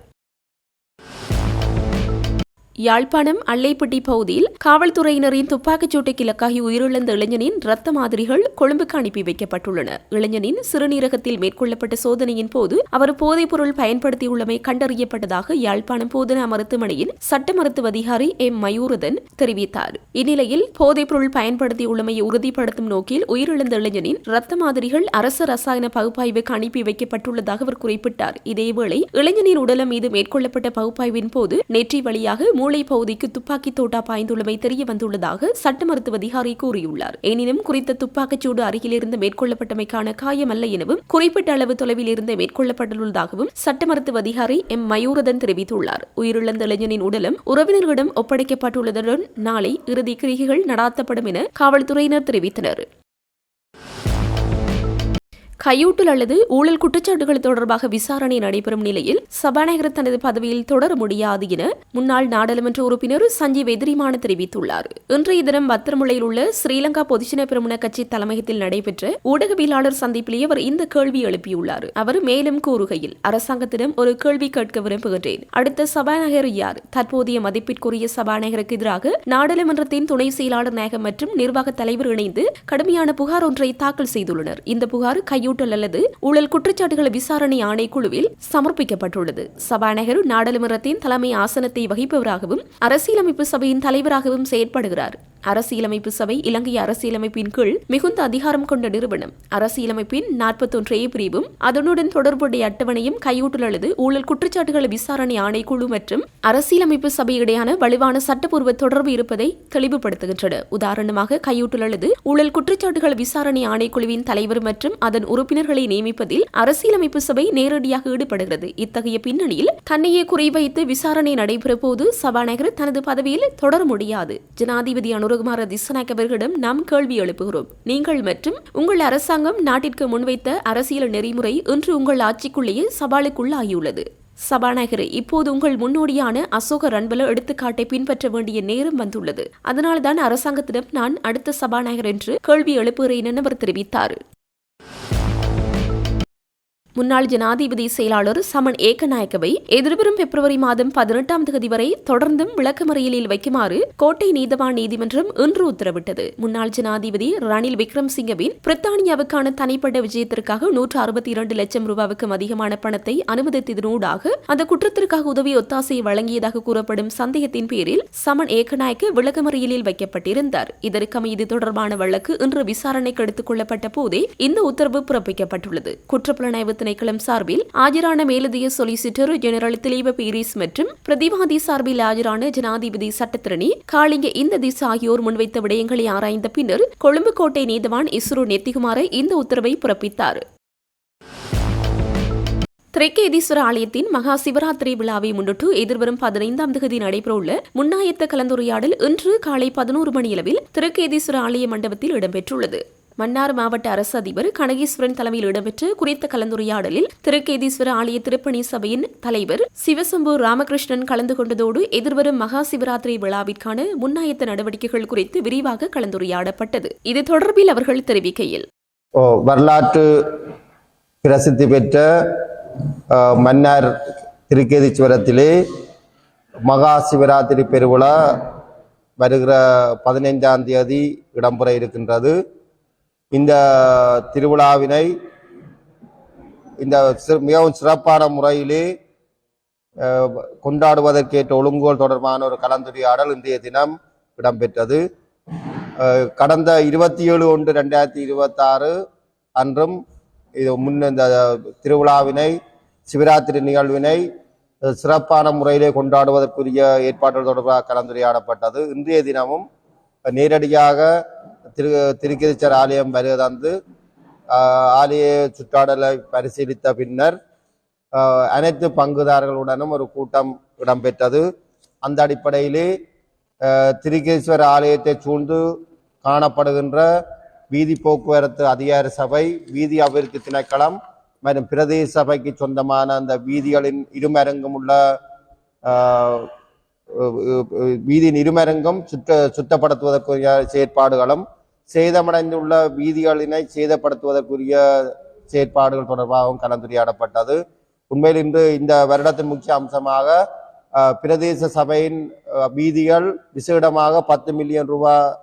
யாழ்ப்பாணம் அல்லைப்பட்டி பகுதியில் காவல்துறையினரின் துப்பாக்கிச் சூட்டுக்கு இலக்காகி உயிரிழந்த இளைஞனின் இரத்த மாதிரிகள் கொழும்புக்கு அனுப்பி வைக்கப்பட்டுள்ளன. இளைஞனின் சிறுநீரகத்தில் மேற்கொள்ளப்பட்ட சோதனையின் போது அவர் போதைப்பொருள் பயன்படுத்தியுள்ளமை கண்டறியப்பட்டதாக யாழ்ப்பாணம் போதனா மருத்துவமனையின் சட்ட மருத்துவ அதிகாரி எம் மயூரதன் தெரிவித்தார். இந்நிலையில் போதைப்பொருள் பயன்படுத்தியுள்ளமையை உறுதிப்படுத்தும் நோக்கில் உயிரிழந்த இளைஞனின் இரத்த மாதிரிகள் அரசு ரசாயன பகுப்பாய்வுக்கு அனுப்பி வைக்கப்பட்டுள்ளதாக அவர் குறிப்பிட்டார். இதேவேளை இளைஞனின் உடலம் மீது மேற்கொள்ளப்பட்ட பகுப்பாய்வின் போது நெற்றி வழியாக மூளை பகுதிக்கு துப்பாக்கி தோட்டா பாய்ந்துள்ளமை தெரிய வந்துள்ளதாக சட்ட மருத்துவ அதிகாரி கூறியுள்ளார். எனினும் குறித்த துப்பாக்கிச்சூடு அருகிலிருந்து மேற்கொள்ளப்பட்டமைக்கான காயமல்ல எனவும் குறிப்பிட்ட அளவு தொலைவில் இருந்து மேற்கொள்ளப்பட்டுள்ளதாகவும் சட்ட மருத்துவ அதிகாரி எம் மயூரதன் தெரிவித்துள்ளார். உயிரிழந்த இளைஞனின் உடலம் உறவினர்களிடம் ஒப்படைக்கப்பட்டுள்ளதுடன் நாளை இறுதி கிரிகைகள் நடாத்தப்படும் என காவல்துறையினர் தெரிவித்தனர். கையூட்டல் அல்லது ஊழல் குற்றச்சாட்டுகள் தொடர்பாக விசாரணை நடைபெறும் நிலையில் சபாநாயகர் தனது பதவியில் தொடர முடியாது என முன்னாள் நாடாளுமன்ற உறுப்பினர் சஞ்சீவ் எதிரிமான தெரிவித்துள்ளார். இன்றைய தினம் பத்திரமுலையில் உள்ள ஸ்ரீலங்கா பொதுஜன பெரமுன கட்சி தலைமையகத்தில் நடைபெற்ற ஊடகவியலாளர் சந்திப்பிலேயே அவர் இந்த கேள்வி எழுப்பியுள்ளார். அவர் மேலும் கூறுகையில், அரசாங்கத்திடம் ஒரு கேள்வி கேட்க விரும்புகின்றேன். அடுத்த சபாநாயகர் யார்? தற்போதைய மதிப்பிற்குரிய சபாநாயகருக்கு எதிராக நாடாளுமன்றத்தின் துணை செயலாளர் நாயகம் மற்றும் நிர்வாக தலைவர் இணைந்து கடுமையான புகார் ஒன்றை தாக்கல் செய்துள்ளனர். இந்த புகார் அல்லது ஊழல் குற்றச்சாட்டுகள் விசாரணை ஆணைக்குழுவில் சமர்ப்பிக்கப்பட்டுள்ளது. சபாநாயகர் நாடாளுமன்றத்தின் தலைமை ஆசனத்தை வகிப்பவராகவும் அரசியலமைப்பு சபையின் தலைவராகவும் செயற்படுகிறார். அரசியலமைப்பு சபை இலங்கை அரசியலமைப்பின் கீழ் மிகுந்த அதிகாரம் கொண்ட நிறுவனம். அரசியலமைப்பின் 41 பிரிவும் அதனுடன் தொடர்புடைய அட்டவணையும் கையூட்டல் அல்லது ஊழல் குற்றச்சாட்டுகள் விசாரணை ஆணைக்குழு மற்றும் அரசியலமைப்பு சபை இடையான வலுவான சட்டப்பூர்வ தொடர்பு இருப்பதை தெளிவுபடுத்துகின்றன. உதாரணமாக, கையூட்டல் அல்லது ஊழல் குற்றச்சாட்டுகள் விசாரணை ஆணைக்குழுவின் தலைவர் மற்றும் அதன் உறுப்பினர்களை நியமிப்பதில் அரசியலமைப்பு சபை நேரடியாக ஈடுபடுகிறது. இத்தகைய பின்னணியில் தன்னையே குறிவைத்து விசாரணை நடைபெற போது சபாநாயகர் தனது பதவியில் தொடர முடியாது. ஜனாதிபதி அனுரகுமார திசாநாயக்க அவர்களிடம் நாம் கேள்வி எழுப்புகிறோம். நீங்கள் மற்றும் உங்கள் அரசாங்கம் நாட்டிற்கு முன்வைத்த அரசியல் நெறிமுறை இன்று உங்கள் ஆட்சிக்குள்ளேயே சவாலுக்குள்ளாகியுள்ளது. சபாநாயகர், இப்போது உங்கள் முன்னோடியான அசோக ரன்பல எடுத்துக்காட்டை பின்பற்ற வேண்டிய நேரம் வந்துள்ளது. அதனால்தான் அரசாங்கத்திடம் நான் அடுத்த சபாநாயகர் என்று கேள்வி எழுப்புகிறேன் என அவர் தெரிவித்தார். முன்னாள் ஜனாதிபதி செயலாளர் சமன் ஏக்கநாயக்கவை எதிர்வரும் பிப்ரவரி மாதம் 18ஆம் தேதி வரை தொடர்ந்தும் விளக்கமறியலில் வைக்குமாறு கோட்டை நீதவான் நீதிமன்றம் இன்று உத்தரவிட்டது. முன்னாள் ஜனாதிபதி ரணில் விக்ரம்சிங்கவின் பிரித்தானியாவுக்கான தனிப்பட்ட விஜயத்திற்காக 162 லட்சம் ரூபாவுக்கும் அதிகமான பணத்தை அனுமதித்ததனூடாக அந்த குற்றத்திற்காக உதவி ஒத்தாசையை வழங்கியதாக கூறப்படும் சந்தேகத்தின் பேரில் சமன் ஏக்கநாயக்க விளக்கமறியலில் வைக்கப்பட்டிருந்தார். இதற்கமை இது தொடர்பான வழக்கு இன்று விசாரணைக்கு எடுத்துக் கொள்ளப்பட்ட போதே இந்த உத்தரவு பிறப்பிக்கப்பட்டுள்ளது. குற்றப்புலனாய்வு திணைக்களம் சார்பில் ஆஜரான மேலதிக சொலிசிட்டர் ஜெனரல் திலீப பீரிஸ் மற்றும் பிரதிவாதி சார்பில் ஆஜரான ஜனாதிபதி சட்டத்திரணி காளிங்க இந்த திசை ஆகியோர் முன்வைத்த விடயங்களை ஆராய்ந்த பின்னர் கொழும்பு கோட்டை நீதவான் இஸ்ரோ நெத்திகுமார இந்த உத்தரவை பிறப்பித்தார். திரைக்கேதீஸ்வர ஆலயத்தின் மகா சிவராத்திரி விழாவை முன்னிட்டு எதிர்வரும் 15ஆம் தேதி நடைபெறவுள்ள முன்னாயத்த கலந்துரையாடல் இன்று காலை 11 மணியளவில் திரைக்கேதீஸ்வர ஆலய மண்டபத்தில் இடம்பெற்றுள்ளது. மன்னார் மாவட்ட அரசு அதிபர் கனகேஸ்வரன் தலைமையில் இடம்பெற்ற குறித்த கலந்துரையாடலில் திருக்கேதீஸ்வர ஆலய திருப்பணி சபையின் தலைவர் சிவசம்பு ராமகிருஷ்ணன் கலந்து கொண்டதோடு எதிர்வரும் மகா சிவராத்திரி விழாவிற்கான முன்னாயத்த நடவடிக்கைகள் குறித்து விரிவாக கலந்துரையாடப்பட்டது. இது தொடர்பில் அவர்கள் தெரிவிக்கையில், வரலாற்று பிரசித்தி பெற்ற மன்னார் திருக்கேதீஸ்வரத்திலே மகா சிவராத்திரி பெருவிழா வருகிற 15ஆம் தேதி இடம்பெற இருக்கின்றது. இந்த திருவிழாவினை இந்த மிகவும் சிறப்பான முறையிலே கொண்டாடுவதற்கேற்ற ஒழுங்குகள் தொடர்பான ஒரு கலந்துரையாடல் இன்றைய தினம் இடம்பெற்றது. கடந்த 27/1/2026 அன்றும் இது இந்த திருவிழாவினை சிவராத்திரி நிகழ்வினை சிறப்பான முறையிலே கொண்டாடுவதற்குரிய ஏற்பாடுகள் தொடர்பாக கலந்துரையாடப்பட்டது. இன்றைய தினமும் நேரடியாக திருக்கேதீஸ்வர ஆலயம் வருகை ஆலய சுற்றாடலை பரிசீலித்த பின்னர் அனைத்து பங்குதாரர்களுடனும் ஒரு கூட்டம் இடம்பெற்றது. அந்த அடிப்படையிலே திருக்கேதீஸ்வர ஆலயத்தை சூழ்ந்து காணப்படுகின்ற வீதி போக்குவரத்து அதிகார சபை, வீதி அபிவிருத்தி திணைக்களம் மற்றும் பிரதேச சபைக்கு சொந்தமான அந்த வீதிகளின் இருமரங்கும் உள்ள வீதியின் இருமரங்கும் சுத்தப்படுத்துவதற்குரிய செயற்பாடுகளும், சேதமடைந்துள்ள வீதிகளினை சேதப்படுத்துவதற்குரிய செயற்பாடுகள் தொடர்பாகவும் கலந்துரையாடப்பட்டது. உண்மையில் இன்று இந்த வருடத்தின் முக்கிய அம்சமாக பிரதேச சபையின் வீதிகள் விசேடமாக 10 மில்லியன் ரூபாய்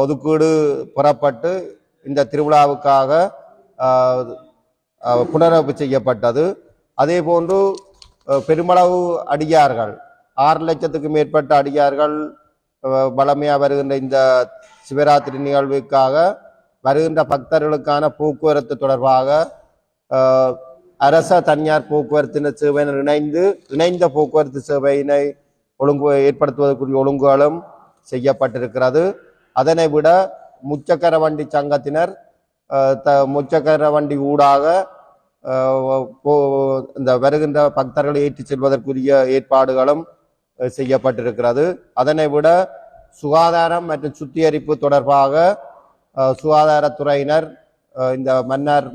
ஒதுக்கீடு பெறப்பட்டு இந்த திருவிழாவுக்காக புனரமைப்பு செய்யப்பட்டது. அதே போன்று பெருமளவு அடியார்கள் 6 லட்சத்துக்கு மேற்பட்ட அடியார்கள் வளமையாக வருகின்ற இந்த சிவராத்திரி நிகழ்வுக்காக வருகின்ற பக்தர்களுக்கான போக்குவரத்து தொடர்பாக அரச தனியார் போக்குவரத்து சேவையினர் இணைந்த போக்குவரத்து சேவையினை ஏற்படுத்துவதற்குரிய ஒழுங்குகளும் செய்யப்பட்டிருக்கிறது. அதனை விட முச்சக்கர வண்டி சங்கத்தினர் முச்சக்கர வண்டி ஊடாக இந்த வருகின்ற பக்தர்களை ஏற்றி செல்வதற்குரிய ஏற்பாடுகளும் செய்யப்பட்டிருக்கிறது. அதனை விட சுகாதாரம் மற்றும் சுத்திகரிப்பு தொடர்பாக சுகாதாரத்துறையினர் இந்த மன்னார்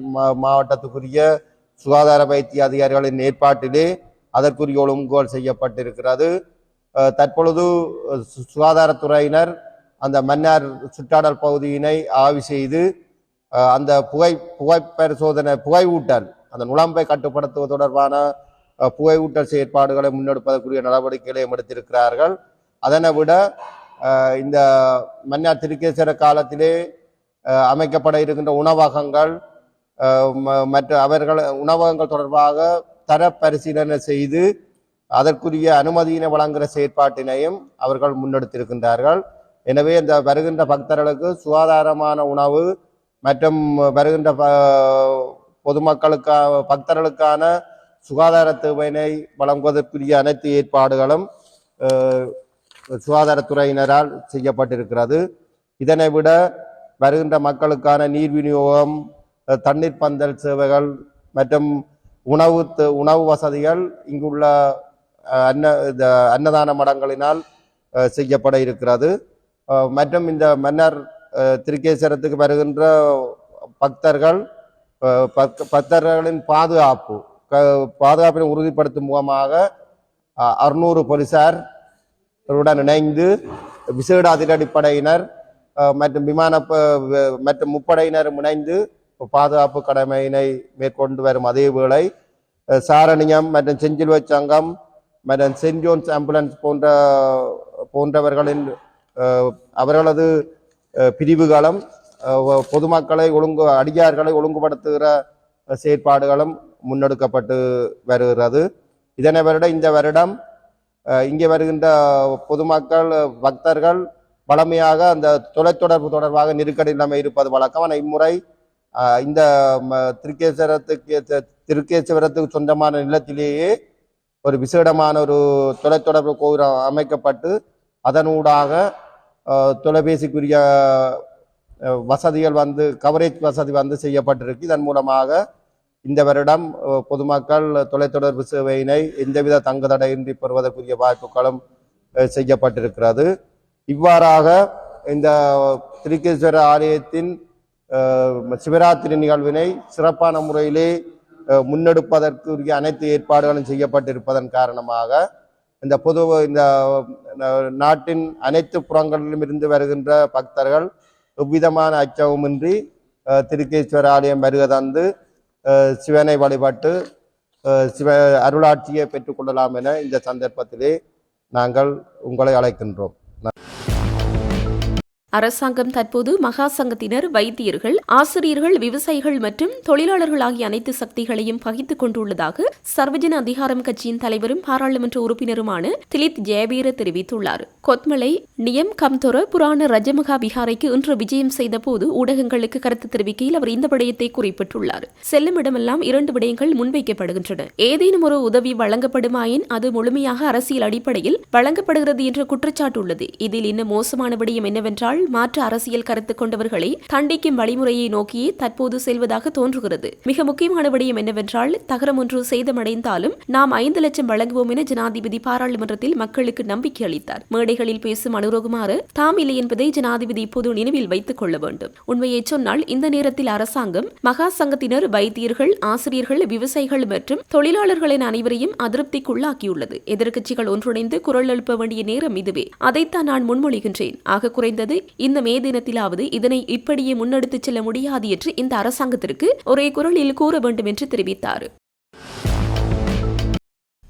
மாவட்டத்துக்குரிய சுகாதார வைத்திய அதிகாரிகளின் ஏற்பாட்டிலே அதற்குரிய ஒழுங்குகள் செய்யப்பட்டிருக்கிறது. தற்பொழுது சுகாதாரத்துறையினர் அந்த மன்னார் சுற்றாடல் பகுதியினை ஆய்வு செய்து அந்த புகை பரிசோதனை புகையூட்டல் அந்த நுழம்பை கட்டுப்படுத்துவது தொடர்பான புகையூட்டல் செயற்பாடுகளை முன்னெடுப்பதற்குரிய நடவடிக்கைகளையும் எடுத்திருக்கிறார்கள். அதனை விட இந்த மன்னார் திருக்கேசர காலத்திலே அமைக்கப்பட இருக்கின்ற உணவகங்கள் மற்ற உணவகங்கள் தொடர்பாக தர பரிசீலனை செய்து அதற்குரிய அனுமதியினை வழங்குகிற செயற்பாட்டினையும் அவர்கள் முன்னெடுத்திருக்கின்றார்கள். எனவே இந்த வருகின்ற பக்தர்களுக்கு சுகாதாரமான உணவு மற்றும் வருகின்ற பக்தர்களுக்கான சுகாதார தேவையினை வழங்குவதற்குரிய அனைத்து ஏற்பாடுகளும் சுகாதாரத்துறையினரால் செய்யப்பட்டிருக்கிறது. இதனை விட வருகின்ற மக்களுக்கான நீர் விநியோகம், தண்ணீர் பந்தல் சேவைகள் மற்றும் உணவு வசதிகள் இங்குள்ள அன்னதான மடங்களினால் செய்யப்பட இருக்கிறது. மற்றும் இந்த மன்னர் திருக்கேசரத்துக்கு வருகின்ற பக்தர்களின் பாதுகாப்பினை உறுதிப்படுத்தும் முகமாக 600 போலீசாருடன் இணைந்து விசேட அதிரடிப்படையினர் மற்றும் மற்றும் முப்படையினரும் இணைந்து பாதுகாப்பு கடமையினை மேற்கொண்டு வரும் அதே வேளை சாரணியம் மற்றும் செஞ்சிலுவை சங்கம் மற்றும் சென்ட் ஜோன்ஸ் ஆம்புலன்ஸ் போன்றவர்களின் அவர்களது பிரிவுகளும் பொதுமக்களை அடியார்களை ஒழுங்குபடுத்துகிற செயற்பாடுகளும் முன்னெடுக்கப்பட்டு வருகிறது. இதனை விட இந்த வருடம் இங்கே வருகின்ற பொதுமக்கள் பக்தர்கள் பழமையாக அந்த தொலைத்தொடர்பு தொடர்பாக நெருக்கடி நிலைமை இருப்பது வழக்கம். ஆனால் இம்முறை இந்த திருக்கேசவரத்துக்கு சொந்தமான நிலத்திலேயே ஒரு விசேடமான ஒரு தொலைத்தொடர்பு கோபுரம் அமைக்கப்பட்டு அதனூடாக தொலைபேசிக்குரிய வசதிகள் கவரேஜ் வசதி செய்யப்பட்டிருக்கு. இதன் மூலமாக இந்த வருடம் பொதுமக்கள் தொலைத்தொடர்பு சேவையினை எந்தவித தங்குதடையின்றி பெறுவதற்குரிய வாய்ப்புகளும் செய்யப்பட்டிருக்கிறது. இவ்வாறாக இந்த திருக்கேஸ்வர ஆலயத்தின் சிவராத்திரி நிகழ்வினை சிறப்பான முறையிலே முன்னெடுப்பதற்குரிய அனைத்து ஏற்பாடுகளும் செய்யப்பட்டிருப்பதன் காரணமாக இந்த நாட்டின் அனைத்து புறங்களிலும் இருந்து வருகின்ற பக்தர்கள் எவ்விதமான அச்சமுமின்றி திருக்கேஸ்வர ஆலயம் வருகை தந்து சிவனை வழிபட்டு அருளாட்சியை பெற்றுக்கொள்ளலாம் என இந்த சந்தர்ப்பத்திலே நாங்கள் உங்களை அழைக்கின்றோம். அரசாங்கம் தற்போது மகா சங்கத்தினர், வைத்தியர்கள், ஆசிரியர்கள், விவசாயிகள் மற்றும் தொழிலாளர்கள் ஆகிய அனைத்து சக்திகளையும் பகிர்ந்து கொண்டுள்ளதாக சர்வஜன அதிகாரம் கட்சியின் தலைவரும் பாராளுமன்ற உறுப்பினருமான திலித் ஜெயவீர தெரிவித்துள்ளார். கொத்மலை நியம் கம்தொர புராண ரஜமகா விஹாரைக்கு இன்று விஜயம் செய்த போது ஊடகங்களுக்கு கருத்து தெரிவிக்கையில் அவர் இந்த விடயத்தை குறிப்பிட்டுள்ளார். செல்லும் இடமெல்லாம் 2 விடயங்கள் முன்வைக்கப்படுகின்றன. ஏதேனும் ஒரு உதவி வழங்கப்படுமாயின் அது முழுமையாக அரசியல் அடிப்படையில் வழங்கப்படுகிறது என்ற குற்றச்சாட்டு உள்ளது. இதில் இன்னும் மோசமான விடயம் என்னவென்றால் மாற்று அரசியல் கருத்து கொண்டவர்களை தண்டிக்கும் வழிமுறையை நோக்கியே தற்போது செல்வதாக தோன்றுகிறது. மிக முக்கியமான விடயம் என்னவென்றால் தகரம் ஒன்று சேதமடைந்தாலும் நாம் 5 லட்சம் வழங்குவோம் என ஜனாதிபதி பாராளுமன்றத்தில் மக்களுக்கு நம்பிக்கை அளித்தார். மேடைகளில் பேசும் அனுரகுமார் தாம் இல்லை என்பதை ஜனாதிபதி இப்போது நினைவில் வைத்துக் கொள்ள வேண்டும். உண்மையை சொன்னால் இந்த நேரத்தில் அரசாங்கம் மகா சங்கத்தினர், வைத்தியர்கள், ஆசிரியர்கள், விவசாயிகள் மற்றும் தொழிலாளர்கள் என அனைவரையும் அதிருப்திக்குள்ளாக்கியுள்ளது. எதிர்க்கட்சிகள் ஒன்றிணைந்து குரல் எழுப்ப வேண்டிய நேரம் இதுவே. அதைத்தான் நான் முன்மொழிகின்றேன். ஆக குறைந்தது இந்த மே தினத்திலாவது இதனை இப்படியே முன்னெடுத்துச் செல்ல முடியாது என்று இந்த அரசாங்கத்திற்கு ஒரே குரலில் கூற வேண்டும் என்று தெரிவித்தார்.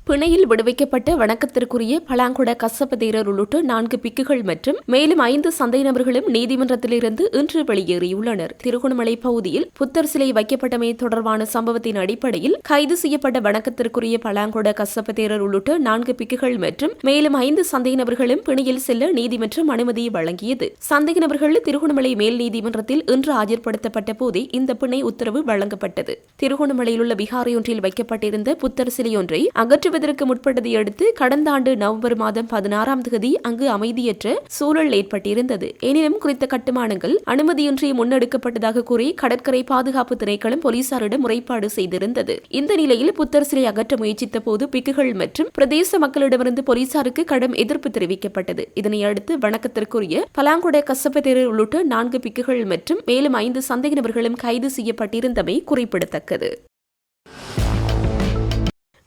பிணையில் விடுவிக்கப்பட்ட வணக்கத்திற்குரிய பலாங்குட கசப்ப தேரர் உள்ளிட்ட 4 பிக்குகள் மற்றும் மேலும் 5 சந்தை நபர்களும் நீதிமன்றத்திலிருந்து இன்று வெளியேறியுள்ளனர். திருகோணமலை பகுதியில் புத்தர் சிலை வைக்கப்பட்டமை தொடர்பான சம்பவத்தின் அடிப்படையில் கைது செய்யப்பட்ட வணக்கத்திற்குரிய பலாங்குட கசப்ப தேரர் உள்ளிட்ட 4 பிக்குகள் மற்றும் மேலும் 5 சந்தை நபர்களும் பிணையில் செல்ல நீதிமன்றம் அனுமதியை வழங்கியது. சந்தேக நபர்கள் திருகோணமலை மேல் நீதிமன்றத்தில் இன்று ஆஜர்படுத்தப்பட்ட போதே இந்த பிணை உத்தரவு வழங்கப்பட்டது. திருகோணமலையில் உள்ள விகாரையொன்றில் வைக்கப்பட்டிருந்த புத்தர் சிலையொன்றை அகற்றுவதற்கு முற்பட்டதை அடுத்து கடந்த ஆண்டு நவம்பர் மாதம் 16ஆம் தேதி அங்கு அமைதியற்ற சூழல் ஏற்பட்டிருந்தது. எனினும் குறித்த கட்டுமானங்கள் அனுமதியின்றி முன்னெடுக்கப்பட்டதாக கூறி கடற்கரை பாதுகாப்பு திணைக்களம் போலீசாரிடம் முறைப்பாடு செய்திருந்தது. இந்த நிலையில் புத்தர் சிலை அகற்ற முயற்சித்த போது பிக்குகள் மற்றும் பிரதேச மக்களிடமிருந்து போலீசாருக்கு கடும் எதிர்ப்பு தெரிவிக்கப்பட்டது. இதனையடுத்து வணக்கத்திற்குரிய பலாங்குட கசப்ப தேரர் உள்ளிட்ட 4 பிக்குகள் மற்றும் மேலும் 5 சந்தேக நபர்களும் கைது செய்யப்பட்டிருந்தமை குறிப்பிடத்தக்கது.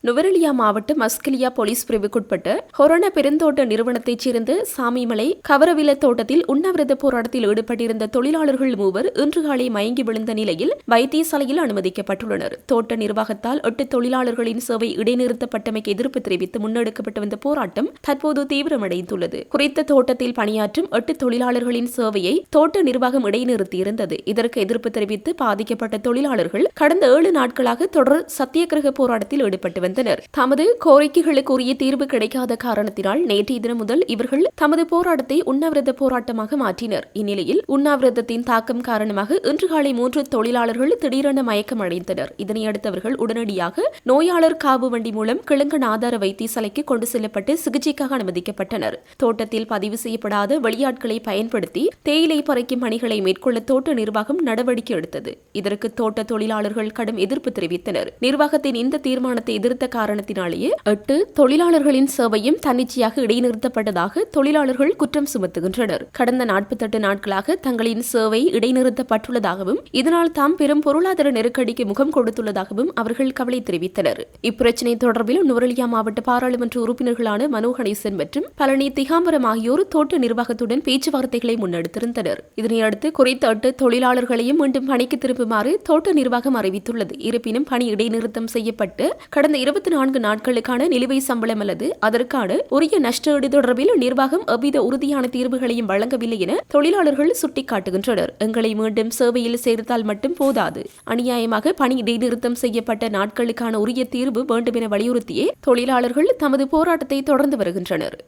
நுவரெலியா மாவட்டம் மஸ்கலியா போலீஸ் பிரிவுக்குட்பட்ட ஹொரண பெருந்தோட்ட நிறுவனத்தைச் சேர்ந்த சாமிமலை கவரவில தோட்டத்தில் உண்ணாவிரத போராட்டத்தில் ஈடுபட்டிருந்த தொழிலாளர்கள் 3 இன்று காலை மயங்கி விழுந்த நிலையில் வைத்தியசாலையில் அனுமதிக்கப்பட்டுள்ளனர். தோட்ட நிர்வாகத்தால் 8 தொழிலாளர்களின் சேவை இடைநிறுத்தப்பட்டமைக்கு எதிர்ப்பு தெரிவித்து முன்னெடுக்கப்பட்டு வந்த போராட்டம் தற்போது தீவிரமடைந்துள்ளது. குறித்த தோட்டத்தில் பணியாற்றும் 8 தொழிலாளர்களின் சேவையை தோட்ட நிர்வாகம் இடைநிறுத்தியிருந்தது. இதற்கு எதிர்ப்பு தெரிவித்து பாதிக்கப்பட்ட தொழிலாளர்கள் கடந்த 7 நாட்களாக தொடர் சத்தியகிரக போராட்டத்தில் ஈடுபட்டு தமது கோரிக்கைகளுக்கு உரிய தீர்வு கிடைக்காத காரணத்தினால் நேற்றைய தினம் முதல் இவர்கள் தமது போராட்டத்தை உண்ணாவிரத போராட்டமாக மாற்றினர். இந்நிலையில் உண்ணாவிரதத்தின் தாக்கம் காரணமாக இன்று காலை 3 தொழிலாளர்கள் திடீரென மயக்கம் அடைந்தனர். இதனையடுத்து அவர்கள் உடனடியாக நோயாளர் காவு வண்டி மூலம் கிழங்கன் ஆதார வைத்தியசாலைக்கு கொண்டு செல்லப்பட்டு சிகிச்சைக்காக அனுமதிக்கப்பட்டனர். தோட்டத்தில் பதிவு செய்யப்படாத வெளியாட்களை பயன்படுத்தி தேயிலை பறிக்கும் பணிகளை மேற்கொள்ள தோட்ட நிர்வாகம் நடவடிக்கை எடுத்தது. இதற்கு தோட்ட தொழிலாளர்கள் கடும் எதிர்ப்பு தெரிவித்தனர். நிர்வாகத்தின் இந்த தீர்மானத்தை எதிர்த்த காரணத்தினாலேயே 8 தொழிலாளர்களின் சேவையும் தன்னிச்சையாக இடைநிறுத்தப்பட்டதாக தொழிலாளர்கள் குற்றம் சுமத்துகின்றனர். கடந்த 48 நாட்களாக தங்களின் சேவை இடைநிறுத்தப்பட்டுள்ளதாகவும் இதனால் தாம் பெரும் பொருளாதார நெருக்கடிக்கு முகம் கொடுத்துள்ளதாகவும் அவர்கள் கவலை தெரிவித்தனர். இப்பிரச்சினை தொடர்பில் நுவரெலியா மாவட்ட பாராளுமன்ற உறுப்பினர்களான மனோ கணேசன் மற்றும் பழனி திகாம்பரம் ஆகியோர் தோட்ட நிர்வாகத்துடன் பேச்சுவார்த்தைகளை முன்னெடுத்திருந்தனர். இதனையடுத்து குறித்த 8 தொழிலாளர்களையும் மீண்டும் பணிக்கு திரும்புமாறு தோட்ட நிர்வாகம் அறிவித்துள்ளது. இருப்பினும் பணி இடைநிறுத்தம் செய்யப்பட்டு கடந்த 24 நாட்களுக்கான நிலுவை சம்பளம் அல்லது அதற்கான உரிய நஷ்டஈடு தொடர்பில் நிர்வாகம் எவ்வித உறுதியான தீர்வுகளையும் வழங்கவில்லை என தொழிலாளர்கள் சுட்டிக்காட்டுகின்றனர். எங்களை மீண்டும் சேவையில் சேர்த்தால் மட்டும் போதாது, அநியாயமாக பணி இடைநிறுத்தம் செய்யப்பட்ட நாட்களுக்கான உரிய தீர்வு வேண்டும் என வலியுறுத்தியே தொழிலாளர்கள் தமது போராட்டத்தை தொடர்ந்து வருகின்றனர்.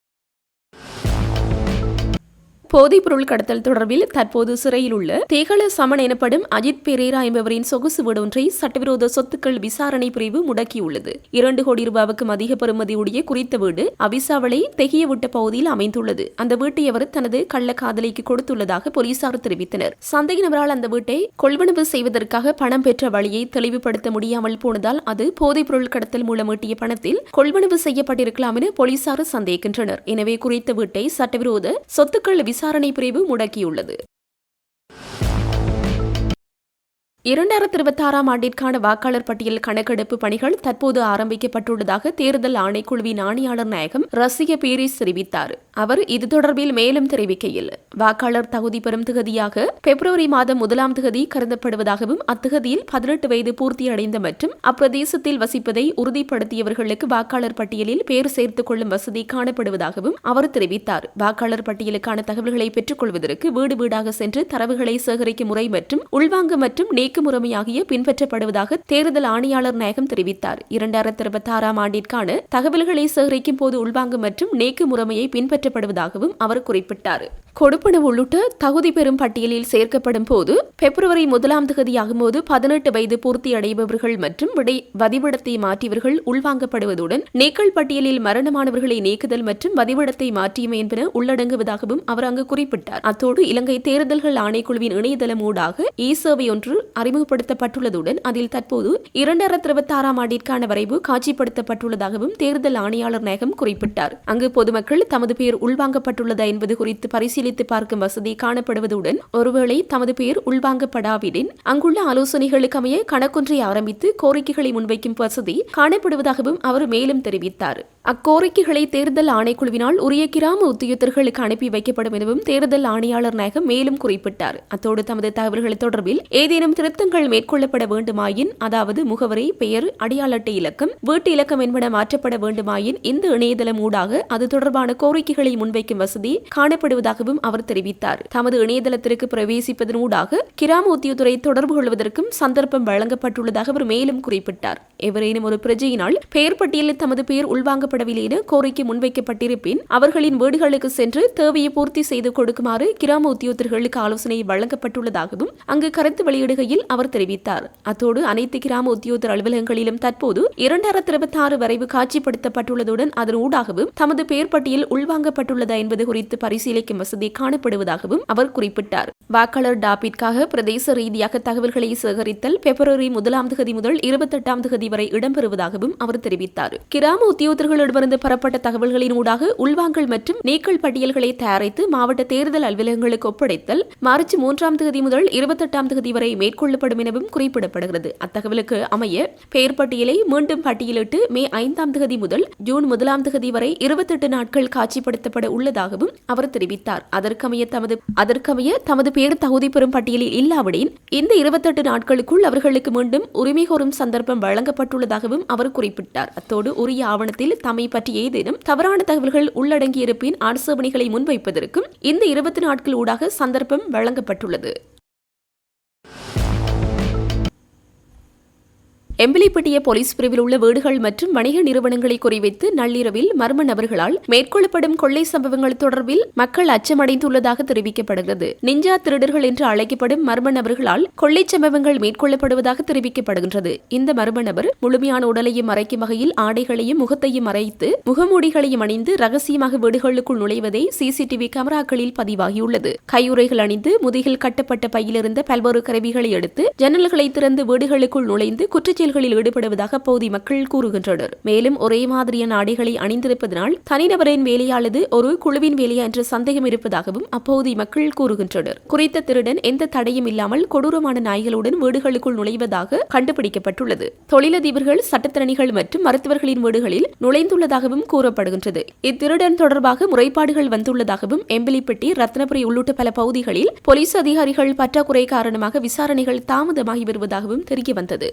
போதைப்பொருள் கடத்தல் தொடர்பில் தற்போது சிறையில் உள்ள தேகல சமன் எனப்படும் அஜித் பெரேரா என்பவரின் சொகுசு வீடு ஒன்றை சட்டவிரோத சொத்துக்கள் விசாரணை பிரிவு முடக்கியுள்ளது. 2 கோடி ரூபாவுக்கும் அதிக பெறுமதியுடைய குறித்த வீடு அவிசாவளை தெகியவிட்ட பகுதியில் அமைந்துள்ளது. அந்த வீட்டை அவர் தனது கள்ள காதலிக்கு கொடுத்துள்ளதாக போலீசார் தெரிவித்தனர். சந்தேக நபரால் அந்த வீட்டை கொள்வனவு செய்வதற்காக பணம் பெற்ற வழியை தெளிவுபடுத்த முடியாமல் போனதால் அது போதைப்பொருள் கடத்தல் மூலம் ஈட்டிய பணத்தில் கொள்வனவு செய்யப்பட்டிருக்கலாம் என போலீசார் சந்தேகிக்கின்றனர். எனவே குறித்த வீட்டை சட்டவிரோத சொத்துக்கள் விசாரணை பிரிவு முடக்கியுள்ளது. 2026ஆம் ஆண்டிற்கான வாக்காளர் பட்டியல் கணக்கெடுப்பு பணிகள் தற்போது ஆரம்பிக்கப்பட்டுள்ளதாக தேர்தல் ஆணைக்குழுவின் ஆணையாளர் நாயகம் ரசிக பீரிஸ் தெரிவித்தார். அவர் இது தொடர்பில் மேலும் தெரிவிக்கையில், வாக்காளர் தகுதி பெறும் திகதியாக பிப்ரவரி மாதம் 1ஆம் தேதி கருதப்படுவதாகவும் அத்திகதியில் 18 வயது பூர்த்தியடைந்த மற்றும் அப்பிரதேசத்தில் வசிப்பதை உறுதிப்படுத்தியவர்களுக்கு வாக்காளர் பட்டியலில் பேர் சேர்த்துக் கொள்ளும் வசதி காணப்படுவதாகவும் அவர் தெரிவித்தார். வாக்காளர் பட்டியலுக்கான தகவல்களை பெற்றுக் கொள்வதற்கு வீடு வீடாக சென்று தரவுகளை சேகரிக்கும் முறை மற்றும் உள்வாங்க மற்றும் முறைமை ஆகிய பின்பற்றப்படுவதாக தேர்தல் ஆணையாளர் நாயகம் தெரிவித்தார். 2026ஆம் ஆண்டிற்கான தகவல்களை சேகரிக்கும் போது உள்வாங்க மற்றும் நேக்கு முறைமையை பின்பற்றப்படுவதாகவும் அவர் குறிப்பிட்டார். கொடுப்பனவு உள்ளிட்ட தகுதி பெறும் பட்டியலில் சேர்க்கப்படும் போது பிப்ரவரி 1ஆம் தேதியாகும் போது 18 வயது பூர்த்தி அடைபவர்கள் மற்றும் வதிவிடத்தை மாற்றியவர்கள் உள்வாங்கப்படுவதுடன் நீக்கல் பட்டியலில் மரணமானவர்களை நீக்குதல் மற்றும் வதிவிடத்தை மாற்றியமை என்பன உள்ளடங்குவதாகவும் அவர் அங்கு குறிப்பிட்டார். அத்தோடு இலங்கை தேர்தல்கள் ஆணைக்குழுவின் இணையதளம் ஊடாக இ-சேவை ஒன்று அறிமுகப்படுத்தப்பட்டுள்ளதுடன் அதில் தற்போது 2026ஆம் ஆண்டிற்கான வரைவு காட்சிப்படுத்தப்பட்டுள்ளதாகவும் தேர்தல் ஆணையாளர் நாயகம் குறிப்பிட்டார். அங்கு பொதுமக்கள் தமது பெயர் உள்வாங்கப்பட்டுள்ளதா என்பது குறித்து பரிசீலனை பரிசீலித்து பார்க்கும் வசதி காணப்படுவதுடன் ஒருவேளை தமது பெயர் உள்வாங்கப்படாவிடின் அங்குள்ள ஆலோசனைகளுக்கு அமைய கணக்கொன்றை ஆரம்பித்து கோரிக்கைகளை முன்வைக்கும் வசதி காணப்படுவதாகவும் அவர் மேலும் தெரிவித்தார். அக்கோரிக்கைகளை தேர்தல் ஆணைக்குழுவினால் உரிய கிராம உத்தியோகத்தர்களுக்கு அனுப்பி வைக்கப்படும் எனவும் தேர்தல் ஆணையாளர் நாயகம் மேலும் குறிப்பிட்டார். அத்தோடு தமது தகவல்கள் தொடர்பில் ஏதேனும் திருத்தங்கள் மேற்கொள்ளப்பட வேண்டுமாயின், அதாவது முகவரி, பெயர், அடையாள அட்டை இலக்கம், வீட்டு இலக்கம் என்பன மாற்றப்பட வேண்டுமாயின் இந்த இணையதளம் ஊடாக அது தொடர்பான கோரிக்கைகளை முன்வைக்கும் வசதி காணப்படுவதாகவும் அவர் தெரிவித்தார். தமது இணையதளத்திற்கு பிரவேசிப்பதனூடாக கிராம உத்தியோகத்துறை தொடர்பு கொள்வதற்கும் சந்தர்ப்பம் வழங்கப்பட்டுள்ளதாக அவர் மேலும் குறிப்பிட்டார். எவரேனும் ஒரு பிரஜையினால் பெயர் பட்டியலில் தமது பெயர் உள்வாங்கப்படவில்லை என கோரிக்கை முன்வைக்கப்பட்டிருப்பின் அவர்களின் வீடுகளுக்கு சென்று தேவையை பூர்த்தி செய்து கொடுக்குமாறு கிராம உத்தியோகத்தர்களுக்கு ஆலோசனை வழங்கப்பட்டுள்ளதாகவும் அங்கு கருத்து வெளியிடுகையில் அவர் தெரிவித்தார். அத்தோடு அனைத்து கிராம உத்தியோகத்தர் அலுவலகங்களிலும் தற்போது 2026 வரைவு காட்சிப்படுத்தப்பட்டுள்ளதுடன் அதன் ஊடாகவும் தமது பெயர் பட்டியல் உள்வாங்கப்பட்டுள்ளதா என்பது குறித்து பரிசீலிக்கும் வசதி காணப்படுவதாகவும் அவர் குறிப்பிட்டார். வாக்காளர் டாப்பிற்காக பிரதேச ரீதியாக தகவல்களை சேகரித்தல் பிப்ரவரி 1 முதல் 28 வரை இடம்பெறுவதாகவும் அவர் தெரிவித்தார். கிராம உத்தியோகத்தர்களிடமிருந்து பெறப்பட்ட தகவல்களின் ஊடாக உள்வாங்கல் மற்றும் நீக்கல் பட்டியல்களை தயாரித்து மாவட்ட தேர்தல் அலுவலகங்களுக்கு ஒப்படைத்தல் மார்ச் 3 முதல் 28 வரை மேற்கொள்ளப்படும் எனவும் குறிப்பிடப்படுகிறது. அத்தகவலுக்கு அமைய பெயர் பட்டியலை மீண்டும் பட்டியலிட்டு மே 5 முதல் ஜூன் 1 வரை 28 நாட்கள் காட்சிப்படுத்தப்பட உள்ளதாகவும் அவர் தெரிவித்தார். அதற்கமைய தமது பெயர் தகுதி பெறும் பட்டியலில் இல்லாவிடின் இந்த 28 நாட்களுக்குள் அவர்களுக்கு மீண்டும் உரிமை கோரும் சந்தர்ப்பம் வழங்கப்பட்டுள்ளதாகவும் அவர் குறிப்பிட்டார். அத்தோடு உரிய ஆவணத்தில் தம்மை பற்றி ஏதேனும் தவறான தகவல்கள் உள்ளடங்கியிருப்பின் ஆட்சேபனைகளை முன்வைப்பதற்கும் இந்த 20 நாட்கள் ஊடாக சந்தர்ப்பம் வழங்கப்பட்டுள்ளது. எம்பிலிப்பட்டிய போலீஸ் பிரிவில் உள்ள வீடுகள் மற்றும் வணிக நிறுவனங்களை குறிவைத்து நள்ளிரவில் மர்ம நபர்களால் மேற்கொள்ளப்படும் கொள்ளை சம்பவங்கள் தொடர்பில் மக்கள் அச்சமடைந்துள்ளதாக தெரிவிக்கப்படுகிறது. நிஞ்சா திருடர்கள் என்று அழைக்கப்படும் மர்ம நபர்களால் கொள்ளை சம்பவங்கள் மேற்கொள்ளப்படுவதாக தெரிவிக்கப்படுகின்றது. இந்த மர்ம நபர் முழுமையான உடலையும் மறைக்கும் வகையில் ஆடைகளையும் முகத்தையும் மறைத்து முகமூடிகளையும் அணிந்து ரகசியமாக வீடுகளுக்குள் நுழைவதை சிசிடிவி கேமராக்களில் பதிவாகியுள்ளது. கையுறைகள் அணிந்து முதுகில் கட்டப்பட்ட பையிலிருந்த பல்வேறு கருவிகளை எடுத்து ஜன்னல்களை திறந்து வீடுகளுக்குள் நுழைந்து குற்றச்செயல் ஈடுபடுவதாக அப்போது மக்கள் கூறுகின்றனர். மேலும் ஒரே மாதிரியான ஆடைகளை அணிந்திருப்பதனால் தனிநபரின் வேலையா அல்லது ஒரு குழுவின் வேலையா என்ற சந்தேகம் இருப்பதாகவும் அப்போது மக்கள் கூறுகின்றனர். குறித்த திருடன் எந்த தடையும் இல்லாமல் கொடூரமான நாய்களுடன் வீடுகளுக்குள் நுழைவதாக கண்டுபிடிக்கப்பட்டுள்ளது. தொழிலதிபர்கள், சட்டத்திறனிகள் மற்றும் மருத்துவர்களின் வீடுகளில் நுழைந்துள்ளதாகவும் கூறப்படுகின்றது. இத்திருடன் தொடர்பாக முறைப்பாடுகள் வந்துள்ளதாகவும் எம்பிலிப்பட்டி, ரத்னபுரி உள்ளிட்ட பல பகுதிகளில் போலீஸ் அதிகாரிகள் பற்றாக்குறை காரணமாக விசாரணைகள் தாமதமாகி வருவதாகவும் தெரியவந்தது.